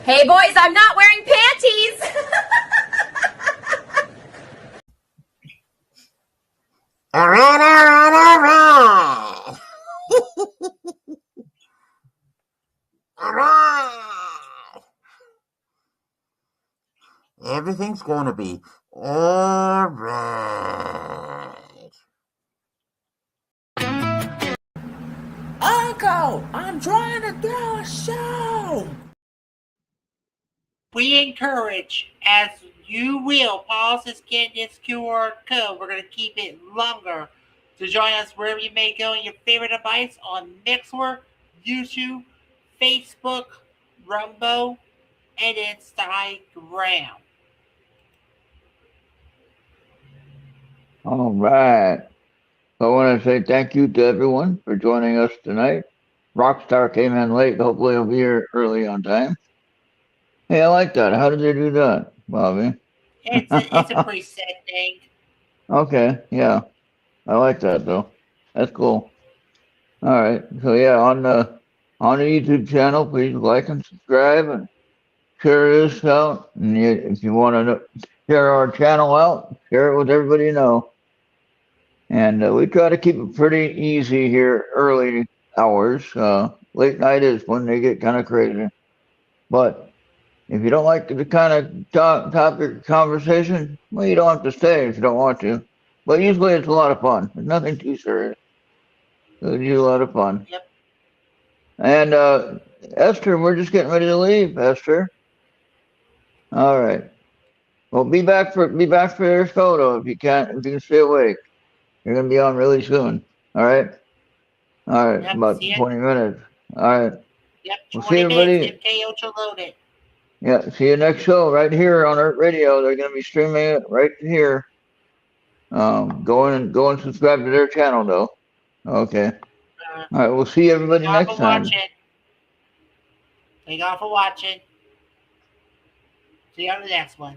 Hey boys, I'm not wearing panties. All right. All right. Everything's gonna be all right. Uncle, I'm trying to do a show. We encourage, as you will, pause and scan this QR code. We're going to keep it longer. To join us wherever you may go on your favorite device on Mixer, YouTube, Facebook, Rumbo, and Instagram. All right. I want to say thank you to everyone for joining us tonight. Rockstar came in late. Hopefully he'll be here early on time. Hey, I like that. How did they do that, Bobby? It's a preset thing. Okay, yeah. I like that though. That's cool. All right. So yeah, on the YouTube channel, please like and subscribe and share this out. And if you want to share our channel out, share it with everybody you know. And we try to keep it pretty easy here, early hours. Late night is when they get kind of crazy. But if you don't like the kind of topic conversation, well, you don't have to stay if you don't want to. But usually it's a lot of fun. There's nothing too serious. It's usually a lot of fun. Yep. And Esther, we're just getting ready to leave, Esther. All right. Well, be back for your photo if you can stay awake. You're gonna be on really soon. All right. All right. Yep, About 20 minutes. All right. Yep. We'll 20 see everybody. minutes. MKO to load it. Yeah. See you next show right here on ERRT Radio. They're gonna be streaming it right here. Go and subscribe to their channel though. Okay. All right. We'll see everybody next time. Thank y'all for watching. See you on the next one.